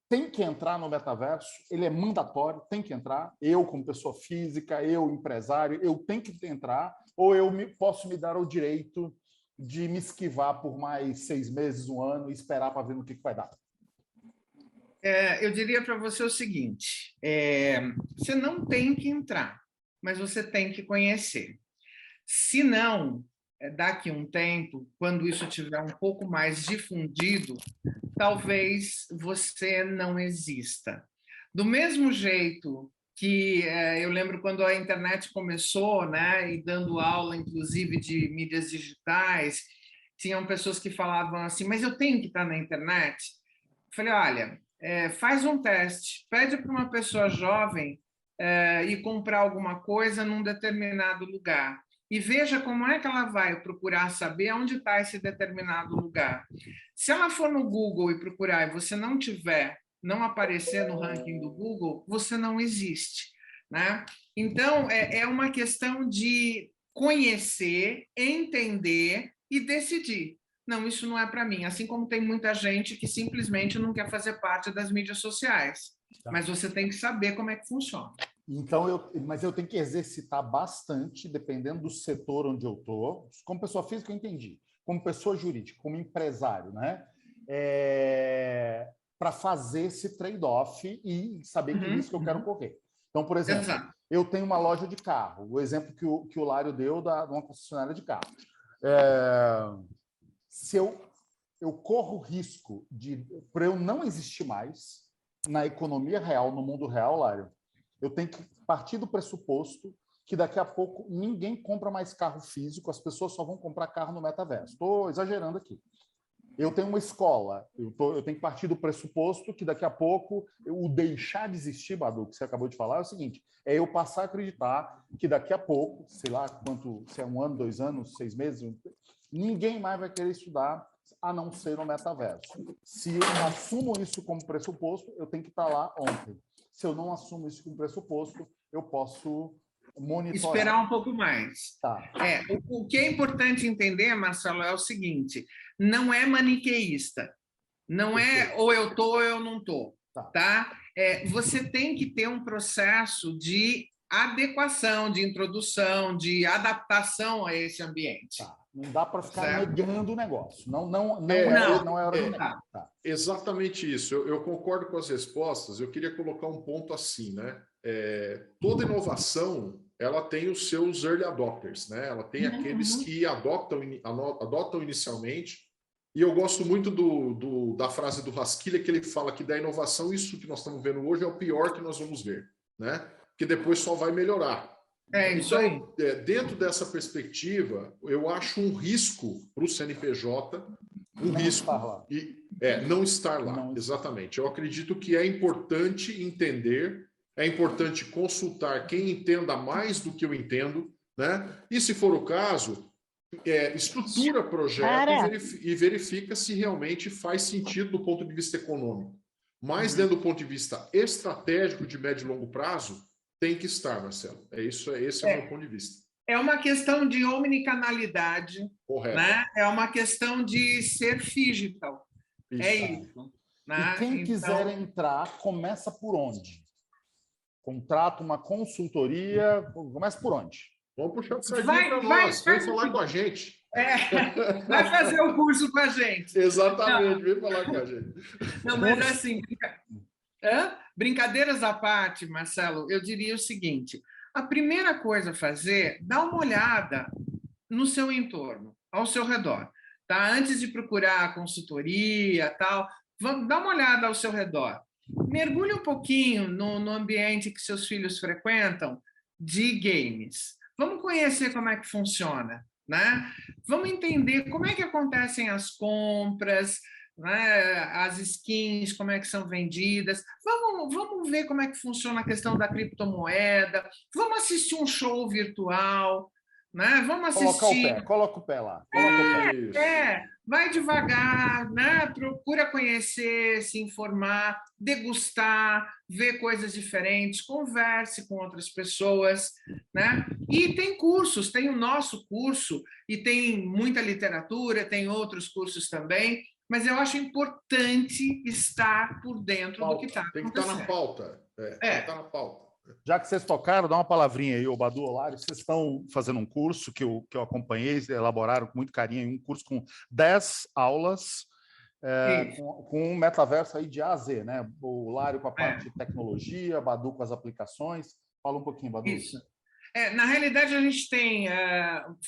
Tem que entrar no metaverso, ele é mandatório, tem que entrar. Eu, como pessoa física, eu, empresário, eu tenho que entrar, ou eu posso me dar o direito de me esquivar por mais 6 meses, 1 ano e esperar para ver no que vai dar? Eu diria para você o seguinte, você não tem que entrar, mas você tem que conhecer. Se não, daqui a um tempo, quando isso estiver um pouco mais difundido, talvez você não exista. Do mesmo jeito que eu lembro quando a internet começou, né, e dando aula, inclusive, de mídias digitais, tinham pessoas que falavam assim, mas eu tenho que estar na internet? Eu falei, olha, faz um teste, pede para uma pessoa jovem ir comprar alguma coisa num determinado lugar e veja como é que ela vai procurar saber onde está esse determinado lugar. Se ela for no Google e procurar e você não aparecer no ranking do Google, você não existe, né? Então, é uma questão de conhecer, entender e decidir. Não, isso não é para mim. Assim como tem muita gente que simplesmente não quer fazer parte das mídias sociais. Tá. Mas você tem que saber como é que funciona. Então, mas eu tenho que exercitar bastante, dependendo do setor onde eu estou. Como pessoa física, eu entendi. Como pessoa jurídica, como empresário, né? Para fazer esse trade-off e saber que risco eu quero correr. Então, por exemplo, exato, eu tenho uma loja de carro. O exemplo que o Lário deu de uma concessionária de carro. Se eu corro risco para eu não existir mais na economia real, no mundo real, Lário, eu tenho que partir do pressuposto que daqui a pouco ninguém compra mais carro físico, as pessoas só vão comprar carro no metaverso. Estou exagerando aqui. Eu tenho uma escola, eu tenho que partir do pressuposto que daqui a pouco o deixar de existir, Badu, que você acabou de falar, é o seguinte, é eu passar a acreditar que daqui a pouco, sei lá quanto, se é 1 ano, 2 anos, 6 meses, ninguém mais vai querer estudar a não ser no metaverso. Se eu assumo isso como pressuposto, eu tenho que estar lá ontem. Se eu não assumo isso como pressuposto, eu posso monitorar. Esperar um pouco mais. Tá. O que é importante entender, Marcelo, é o seguinte, não é maniqueísta. Não é ou eu estou ou eu não estou. Tá? Você tem que ter um processo de adequação, de introdução, de adaptação a esse ambiente. Tá. Não dá para ficar negando o negócio. Não é hora de negar. Tá. Exatamente isso. Eu concordo com as respostas. Eu queria colocar um ponto assim, né? Toda inovação ela tem os seus early adopters, né? Ela tem aqueles que adotam inicialmente. E eu gosto muito da frase do Haskell, que ele fala que da inovação, isso que nós estamos vendo hoje é o pior que nós vamos ver, né? Porque depois só vai melhorar. Isso aí. Dentro dessa perspectiva, eu acho um risco para o CNPJ, não estar lá, exatamente. Eu acredito que é importante entender, é importante consultar quem entenda mais do que eu entendo, né? E se for o caso, estrutura projeto e verifica se realmente faz sentido do ponto de vista econômico. Mas dentro do ponto de vista estratégico de médio e longo prazo, tem que estar, Marcelo. Esse é o meu ponto de vista. É uma questão de omnicanalidade. Correto. Né? É uma questão de ser digital. Isso. Né? E quem quiser entrar, começa por onde? Contrata uma consultoria, começa por onde? Vamos puxar o sardinha para nós, vem falar com a gente. Vai fazer o curso com a gente. Exatamente, vem falar com a gente. Não, mas assim, brincadeiras à parte, Marcelo, eu diria o seguinte, a primeira coisa a fazer, dá uma olhada no seu entorno, ao seu redor, tá? Antes de procurar a consultoria, tal, dá uma olhada ao seu redor. Mergulhe um pouquinho no ambiente que seus filhos frequentam de games. Vamos conhecer como é que funciona, né? Vamos entender como é que acontecem as compras, né? As skins, como é que são vendidas. Vamos ver como é que funciona a questão da criptomoeda. Vamos assistir um show virtual, né? Vamos assistir. Coloca o pé lá. Vai devagar, né? Procura conhecer, se informar, degustar, ver coisas diferentes, converse com outras pessoas, né? E tem cursos, tem o nosso curso e tem muita literatura, tem outros cursos também, mas eu acho importante estar por dentro do que está acontecendo. Tem que estar na pauta. Tem que estar na pauta. Já que vocês tocaram, dá uma palavrinha aí, o Badu, Olário. Vocês estão fazendo um curso que eu acompanhei, elaboraram com muito carinho, um curso com 10 aulas, com um metaverso aí de A a Z, né? O Olário com a parte de tecnologia, Badu com as aplicações. Fala um pouquinho, Badu. Isso. Na realidade, a gente tem...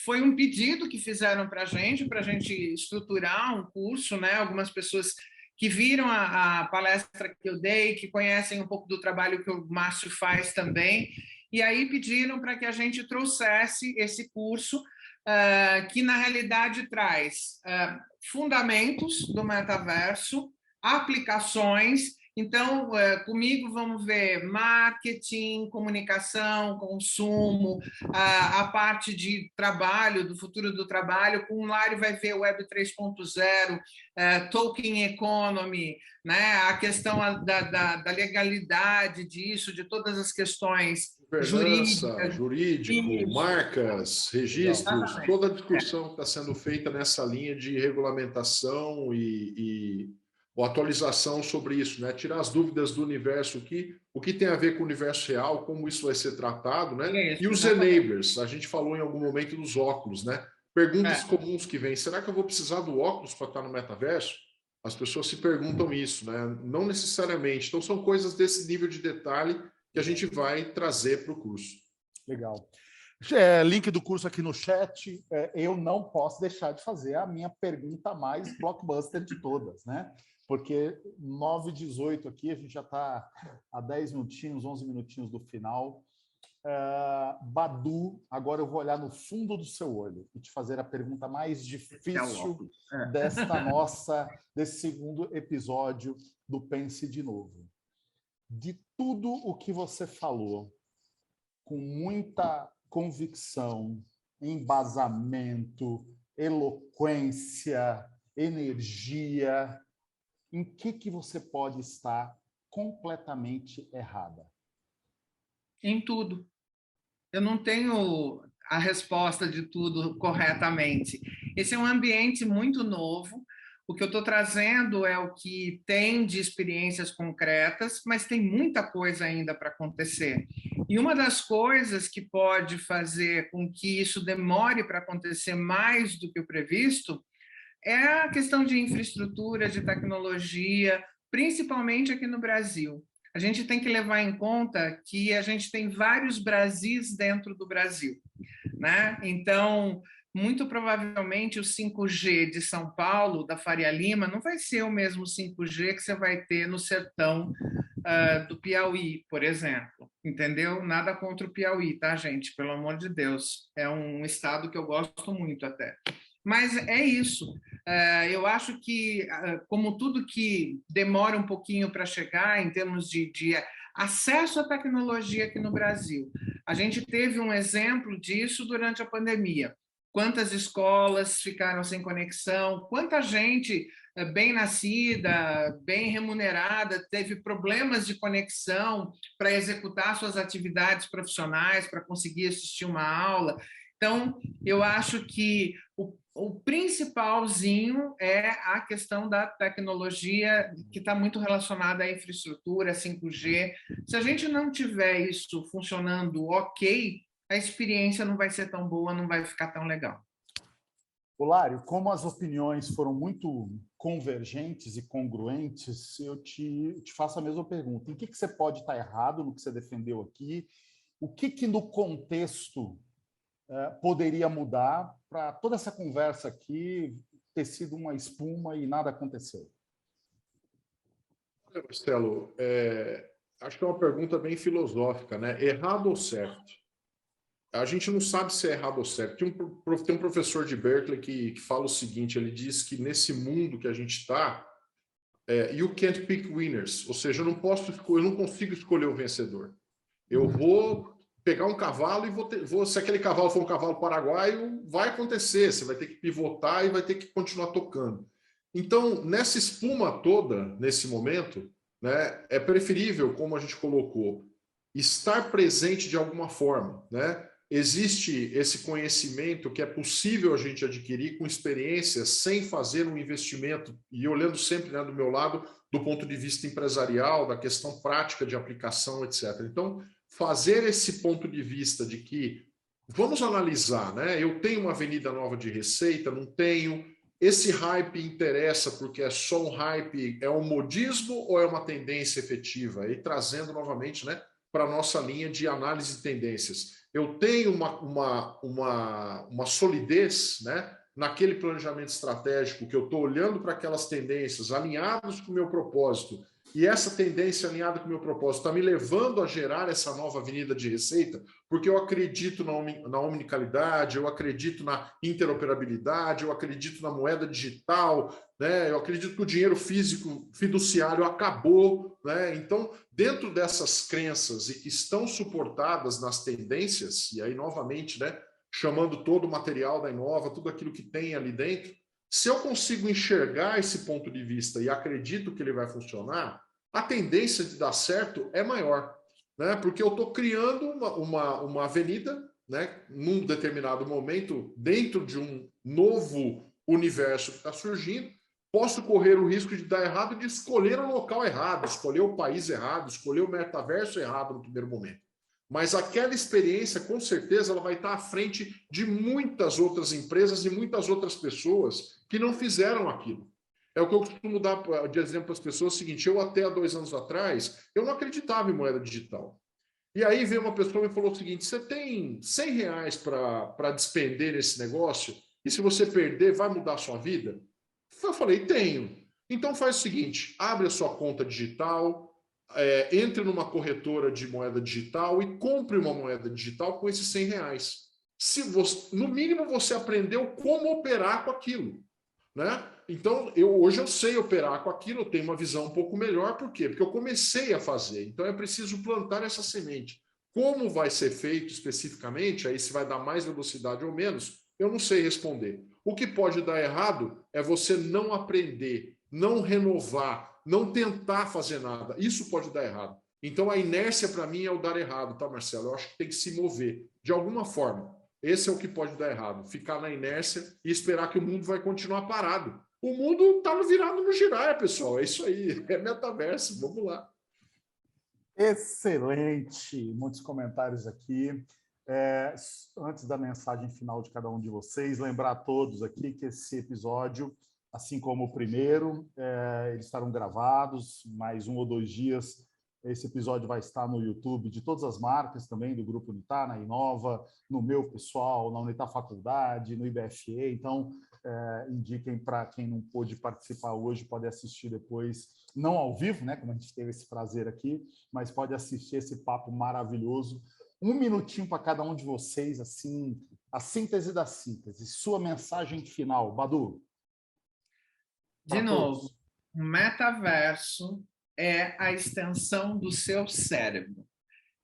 foi um pedido que fizeram para a gente estruturar um curso, né? Algumas pessoas que viram a palestra que eu dei, que conhecem um pouco do trabalho que o Márcio faz também, e aí pediram para que a gente trouxesse esse curso, que na realidade traz fundamentos do metaverso, aplicações. Então, comigo vamos ver marketing, comunicação, consumo, a parte de trabalho, do futuro do trabalho. Com o Lário vai ver Web 3.0, token economy, né? A questão da legalidade disso, de todas as questões jurídico, marcas, registros, Exatamente. toda a discussão que está sendo feita nessa linha de regulamentação e atualização sobre isso, né? Tirar as dúvidas do universo, o que tem a ver com o universo real, como isso vai ser tratado, né? Isso, e os enablers, a gente falou em algum momento dos óculos, né? Perguntas comuns que vêm, será que eu vou precisar do óculos para estar no metaverso? As pessoas se perguntam isso, né? Não necessariamente. Então, são coisas desse nível de detalhe que a gente vai trazer para o curso. Legal. Link do curso aqui no chat. Eu não posso deixar de fazer a minha pergunta mais blockbuster de todas, né? Porque 9h18 aqui, a gente já está a 10 minutinhos, 11 minutinhos do final. Badu, agora eu vou olhar no fundo do seu olho e te fazer a pergunta mais difícil desse segundo episódio do Pense de Novo. De tudo o que você falou, com muita convicção, embasamento, eloquência, energia, em que você pode estar completamente errada? Em tudo. Eu não tenho a resposta de tudo corretamente. Esse é um ambiente muito novo. O que eu estou trazendo é o que tem de experiências concretas, mas tem muita coisa ainda para acontecer. E uma das coisas que pode fazer com que isso demore para acontecer mais do que o previsto é a questão de infraestrutura, de tecnologia, principalmente aqui no Brasil. A gente tem que levar em conta que a gente tem vários Brasis dentro do Brasil, né? Então, muito provavelmente o 5G de São Paulo, da Faria Lima, não vai ser o mesmo 5G que você vai ter no sertão do Piauí, por exemplo, entendeu? Nada contra o Piauí, tá, gente? Pelo amor de Deus, é um estado que eu gosto muito até. Mas é isso. Eu acho que, como tudo que demora um pouquinho para chegar em termos de acesso à tecnologia aqui no Brasil, a gente teve um exemplo disso durante a pandemia. Quantas escolas ficaram sem conexão, quanta gente bem nascida, bem remunerada, teve problemas de conexão para executar suas atividades profissionais, para conseguir assistir uma aula. Então, eu acho que o principalzinho é a questão da tecnologia, que está muito relacionada à infraestrutura, 5G. Se a gente não tiver isso funcionando ok, a experiência não vai ser tão boa, não vai ficar tão legal. Olário, como as opiniões foram muito convergentes e congruentes, eu te faço a mesma pergunta. Em que você pode estar errado no que você defendeu aqui? O que no contexto poderia mudar para toda essa conversa aqui ter sido uma espuma e nada aconteceu? Olha, Marcelo, acho que é uma pergunta bem filosófica, né? Errado ou certo? A gente não sabe se é errado ou certo. Tem um professor de Berkeley que fala o seguinte, ele diz que nesse mundo que a gente está, you can't pick winners, ou seja, eu não consigo escolher o vencedor. Eu vou pegar um cavalo e se aquele cavalo for um cavalo paraguaio, vai acontecer, você vai ter que pivotar e vai ter que continuar tocando. Então, nessa espuma toda, nesse momento, né, é preferível, como a gente colocou, estar presente de alguma forma, né? Existe esse conhecimento que é possível a gente adquirir com experiência, sem fazer um investimento, e olhando sempre, né, do meu lado, do ponto de vista empresarial, da questão prática de aplicação, etc. Então, fazer esse ponto de vista de que vamos analisar, né? Eu tenho uma avenida nova de receita, não tenho. Esse hype interessa porque é só um hype, é um modismo ou é uma tendência efetiva? E trazendo novamente, né, para a nossa linha de análise de tendências. Eu tenho uma solidez, né, naquele planejamento estratégico que eu estou olhando para aquelas tendências alinhadas com o meu propósito, e essa tendência alinhada com o meu propósito está me levando a gerar essa nova avenida de receita, porque eu acredito na omnicalidade, eu acredito na interoperabilidade, eu acredito na moeda digital, né? Eu acredito que o dinheiro físico fiduciário acabou, né? Então, dentro dessas crenças e que estão suportadas nas tendências, e aí novamente, né, chamando todo o material da Inova, tudo aquilo que tem ali dentro, se eu consigo enxergar esse ponto de vista e acredito que ele vai funcionar, a tendência de dar certo é maior, né? Porque eu estou criando uma avenida, né, num determinado momento, dentro de um novo universo que está surgindo. Posso correr o risco de dar errado e de escolher o local errado, escolher o país errado, escolher o metaverso errado no primeiro momento. Mas aquela experiência, com certeza, ela vai estar à frente de muitas outras empresas e muitas outras pessoas que não fizeram aquilo. É o que eu costumo dar de exemplo para as pessoas: o seguinte, eu até há 2 anos atrás, eu não acreditava em moeda digital. E aí veio uma pessoa e me falou o seguinte: você tem R$ 100 para despender nesse negócio? E se você perder, vai mudar a sua vida? Eu falei, tenho. Então faz o seguinte, abre a sua conta digital, entre numa corretora de moeda digital e compre uma moeda digital com esses R$ 100. Se você, no mínimo você aprendeu como operar com aquilo, né? Então, hoje eu sei operar com aquilo, eu tenho uma visão um pouco melhor. Por quê? Porque eu comecei a fazer. Então, é preciso plantar essa semente. Como vai ser feito especificamente, aí se vai dar mais velocidade ou menos, eu não sei responder. O que pode dar errado é você não aprender, não renovar, não tentar fazer nada. Isso pode dar errado. Então, a inércia, para mim, é o dar errado, tá, Marcelo? Eu acho que tem que se mover, de alguma forma. Esse é o que pode dar errado, ficar na inércia e esperar que o mundo vai continuar parado. O mundo está virado no giraia, pessoal. É isso aí, é metaverso. Vamos lá. Excelente! Muitos comentários aqui. Antes da mensagem final de cada um de vocês, lembrar a todos aqui que esse episódio, assim como o primeiro, eles estarão gravados, mais 1 ou 2 dias. Esse episódio vai estar no YouTube de todas as marcas também, do Grupo Unitar, na Inova, no meu pessoal, na Unitar Faculdade, no IBFE. Então, indiquem para quem não pôde participar hoje, pode assistir depois, não ao vivo, né, como a gente teve esse prazer aqui, mas pode assistir esse papo maravilhoso. 1 minutinho para cada um de vocês, assim, a síntese da síntese. Sua mensagem final, Badu. De novo, o metaverso é a extensão do seu cérebro.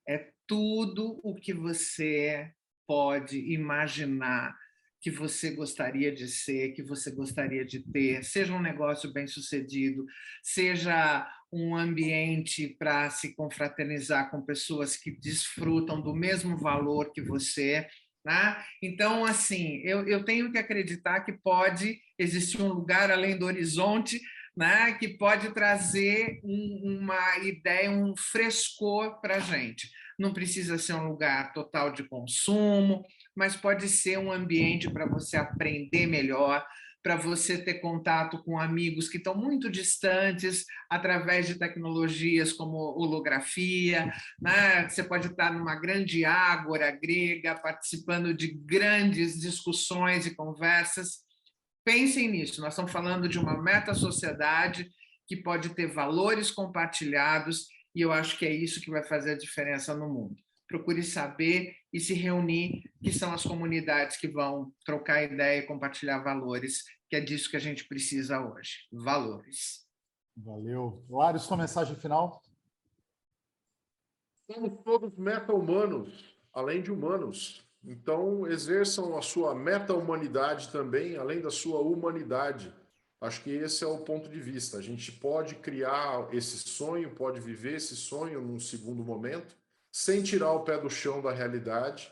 É tudo o que você pode imaginar que você gostaria de ser, que você gostaria de ter, seja um negócio bem-sucedido, seja um ambiente para se confraternizar com pessoas que desfrutam do mesmo valor que você, né? Então, assim, eu tenho que acreditar que pode existir um lugar além do horizonte, né, que pode trazer uma ideia, um frescor para a gente. Não precisa ser um lugar total de consumo, mas pode ser um ambiente para você aprender melhor, para você ter contato com amigos que estão muito distantes através de tecnologias como holografia, né? Você pode estar numa grande ágora grega, participando de grandes discussões e conversas. Pensem nisso, nós estamos falando de uma meta-sociedade que pode ter valores compartilhados e eu acho que é isso que vai fazer a diferença no mundo. Procure saber e se reunir, que são as comunidades que vão trocar ideia e compartilhar valores, que é disso que a gente precisa hoje. Valores. Valeu. Lário, sua mensagem final? Somos todos meta-humanos, além de humanos. Então, exerçam a sua meta-humanidade também, além da sua humanidade. Acho que esse é o ponto de vista. A gente pode criar esse sonho, pode viver esse sonho num segundo momento, sem tirar o pé do chão da realidade,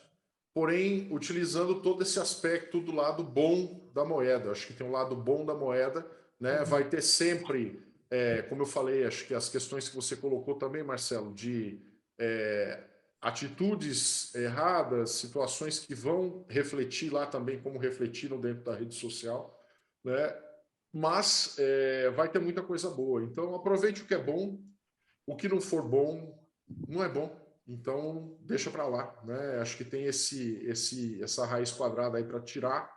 porém, utilizando todo esse aspecto do lado bom da moeda. Acho que tem um lado bom da moeda, né? Vai ter sempre, como eu falei, acho que as questões que você colocou também, Marcelo, de atitudes erradas, situações que vão refletir lá também, como refletiram dentro da rede social, né? Mas vai ter muita coisa boa. Então, aproveite o que é bom, o que não for bom, não é bom. Então, deixa para lá, né? Acho que tem essa raiz quadrada aí para tirar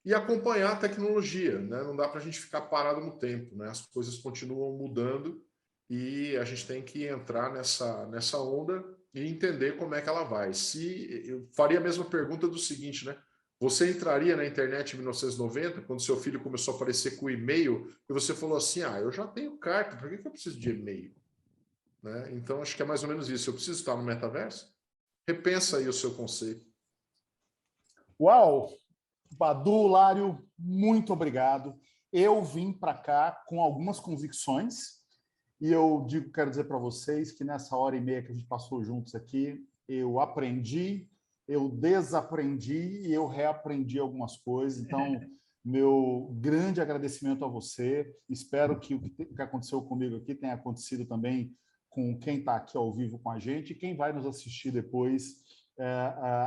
e acompanhar a tecnologia, né? Não dá para a gente ficar parado no tempo, né? As coisas continuam mudando e a gente tem que entrar nessa onda e entender como é que ela vai. Se eu faria a mesma pergunta do seguinte, né? Você entraria na internet em 1990, quando seu filho começou a aparecer com o e-mail, e você falou assim: eu já tenho carta, por que eu preciso de e-mail? Né? Então, acho que é mais ou menos isso. Eu preciso estar no metaverso? Repensa aí o seu conceito. Uau! Badu, Lário, muito obrigado. Eu vim para cá com algumas convicções e eu quero dizer para vocês que nessa hora e meia que a gente passou juntos aqui, eu aprendi, eu desaprendi e eu reaprendi algumas coisas. Então, meu grande agradecimento a você. Espero que o que aconteceu comigo aqui tenha acontecido também com quem está aqui ao vivo com a gente e quem vai nos assistir depois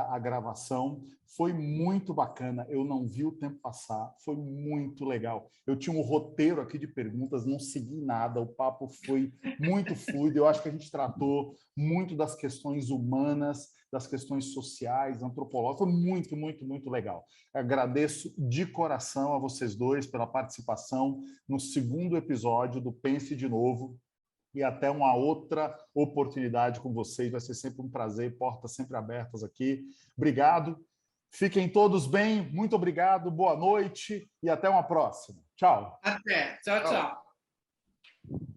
a gravação. Foi muito bacana, eu não vi o tempo passar, foi muito legal. Eu tinha um roteiro aqui de perguntas, não segui nada, o papo foi muito fluido, eu acho que a gente tratou muito das questões humanas, das questões sociais, antropológicas, foi muito, muito, muito legal. Agradeço de coração a vocês dois pela participação no segundo episódio do Pense de Novo, e até uma outra oportunidade com vocês. Vai ser sempre um prazer, portas sempre abertas aqui. Obrigado. Fiquem todos bem. Muito obrigado. Boa noite e até uma próxima. Tchau. Até. Tchau, tchau.